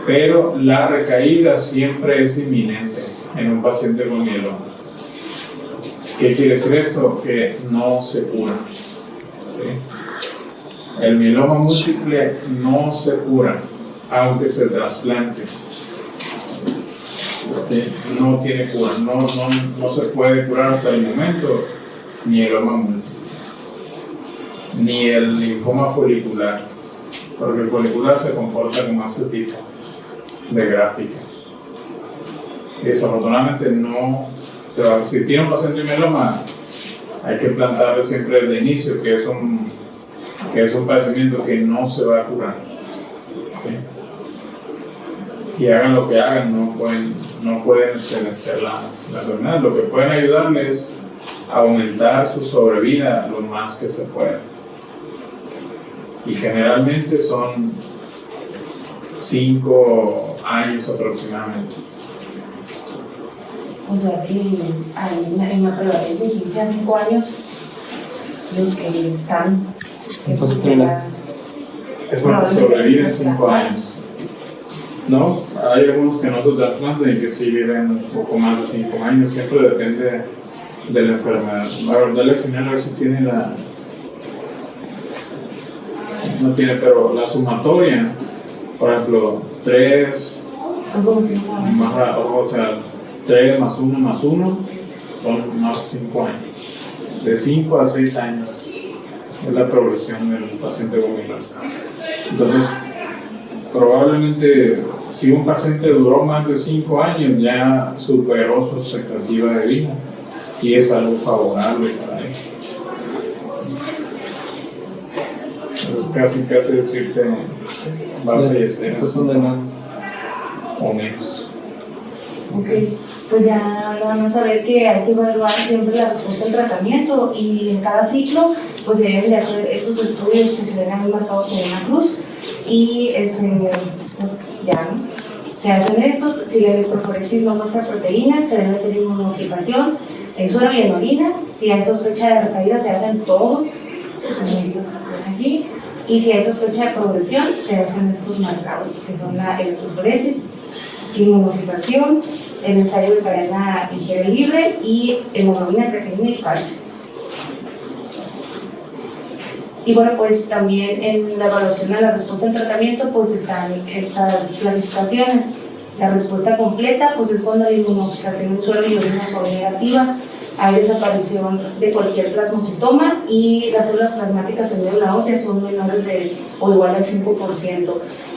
Pero la recaída siempre es inminente en un paciente con mieloma. ¿Qué quiere decir esto? Que no se cura. ¿Sí? El mieloma múltiple no se cura, aunque se trasplante. ¿Sí? No tiene cura, no se puede curar hasta el momento ni el mieloma múltiple, ni el linfoma folicular, porque el folicular se comporta como este tipo de gráfica. Y desafortunadamente no se va. Si tiene un paciente mieloma, hay que plantarle siempre desde el inicio que es un padecimiento que no se va a curar. ¿Sí? Y hagan lo que hagan, no pueden vencer la enfermedad. Lo que pueden ayudarles es aumentar su sobrevida lo más que se pueda. Y generalmente son 5 años aproximadamente. O sea que en la prevalencia sí sea 5 años los que están en fase terminal. Es bueno que sobreviven 5 años. No, hay algunos que no se trasplantan y que sí viven un poco más de 5 años, siempre depende de la enfermedad. A ver, dale al final a ver si tiene no tiene, pero la sumatoria, por ejemplo, 3 son como 5 años. o sea, 3 más 1 más 1 son más 5 años. De 5 a 6 años es la progresión del paciente con mieloma. Entonces, probablemente si un paciente duró más de 5 años, ya superó su expectativa de vida y es algo favorable para él. Entonces, casi decirte va a fallecer o menos. Ok, pues ya lo van a saber que hay que evaluar siempre la respuesta al tratamiento y en cada ciclo pues se deben de hacer estos estudios que se ven ahí marcados con una cruz y pues ya, ¿no? Se hacen esos, si la electroforesis no muestra proteínas, se debe hacer inmunofijación en suero y en orina, si hay sospecha de recaída se hacen todos, aquí, y si hay sospecha de progresión se hacen estos marcados que son la electroforesis, inmunofijación, el ensayo de cadena ligera y libre y hemoglobina, creatinina y calcio. Y bueno, pues también en la evaluación de la respuesta al tratamiento pues están estas clasificaciones. La respuesta completa pues es cuando la inmunofijación en suero y orina son negativas, hay desaparición de cualquier plasmocitoma y las células plasmáticas en médula ósea son menores o igual al 5%.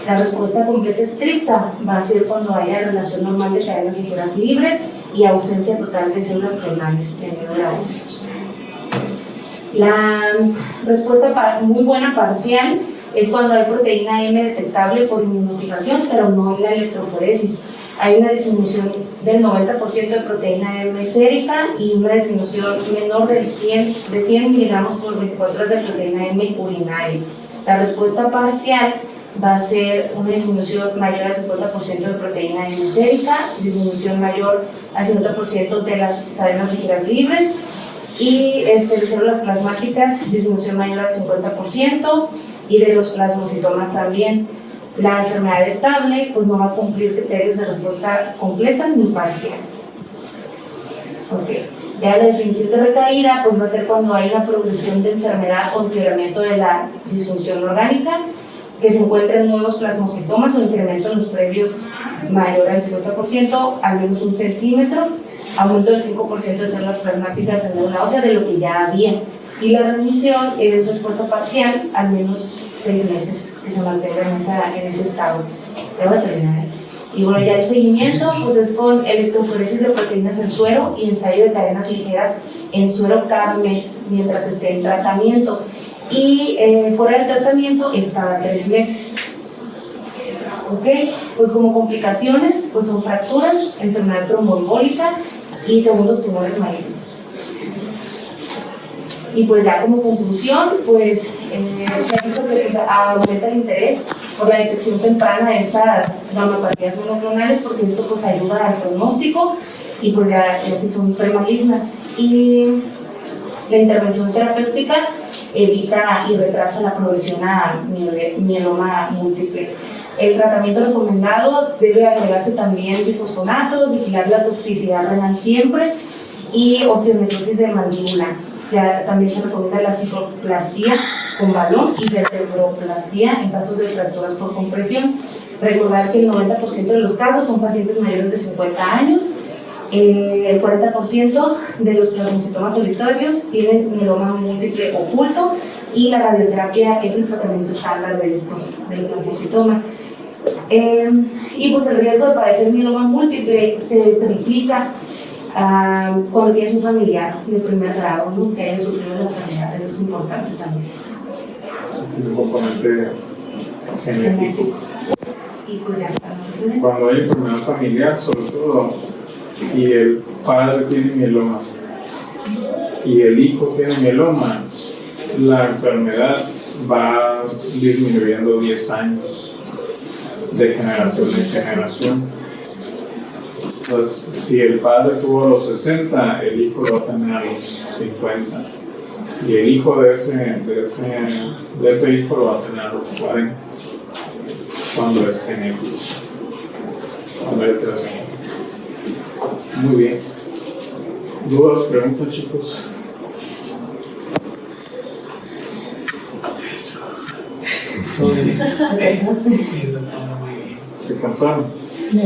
La respuesta completa estricta va a ser cuando haya relación normal de cadenas ligeras libres y ausencia total de células clonales en médula ósea. La respuesta muy buena parcial es cuando hay proteína M detectable por inmunofijación, pero no en la electroforesis. Hay una disminución del 90% de proteína M sérica y una disminución menor de 100 miligramos por 24 horas de proteína M urinaria. La respuesta parcial va a ser una disminución mayor al 50% de proteína M sérica, disminución mayor al 50% de las cadenas ligeras libres Y de células plasmáticas, disminución mayor al 50%, y de los plasmocitomas también. La enfermedad estable pues no va a cumplir criterios de respuesta completa ni parcial. Okay. Ya la definición de recaída pues va a ser cuando hay una progresión de enfermedad o empeoramiento de la disfunción orgánica, que se encuentren nuevos plasmocitomas o incremento en los previos mayor al 50%, al menos 1 centímetro, aumento del 5% de células plasmáticas en médula ósea de lo que ya había. Y la remisión es respuesta parcial, al menos 6 meses, que se mantenga en ese estado. Ya voy a terminar. Y bueno, ya el seguimiento pues es con electroforesis de proteínas en suero y ensayo de cadenas ligeras en suero cada mes mientras esté en tratamiento. Y fuera del tratamiento es cada 3 meses. ¿Ok? Pues como complicaciones pues son fracturas, enfermedad tromboembólica y segundos tumores malignos. Y pues ya como conclusión, pues se ha visto que pues, aumenta el interés por la detección temprana de estas gamopatías monoclonales, porque esto pues ayuda al pronóstico y pues ya que son premalignas. Y la intervención terapéutica evita y retrasa la progresión a mieloma múltiple. El tratamiento recomendado debe agregarse también bifosfonatos, vigilar la toxicidad renal siempre y osteonecrosis de mandíbula. Ya también se recomienda la cifroplastía con balón y vertebroplastía en casos de fracturas por compresión. Recordar que el 90% de los casos son pacientes mayores de 50 años. El 40% de los plasmocitomas solitarios tienen mieloma múltiple oculto y la radioterapia es el tratamiento estándar del plasmocitoma. Y pues el riesgo de padecer mieloma múltiple se triplica cuando tienes un familiar de primer grado, ¿no? Que haya sufrido la enfermedad. Eso es importante también. Tiene un componente genético. Y pues ya está. Cuando hay enfermedad familiar, sobre todo, y el padre tiene mieloma y el hijo tiene mieloma, la enfermedad va disminuyendo 10 años de generación en generación. Entonces, si el padre tuvo a los 60, el hijo lo va a tener a los 50. Y el hijo de ese hijo lo va a tener a los 40. Cuando es genético. Cuando es genético. Muy bien. ¿Dudas, preguntas, chicos? Muy bien. ¿Se cansaron? No.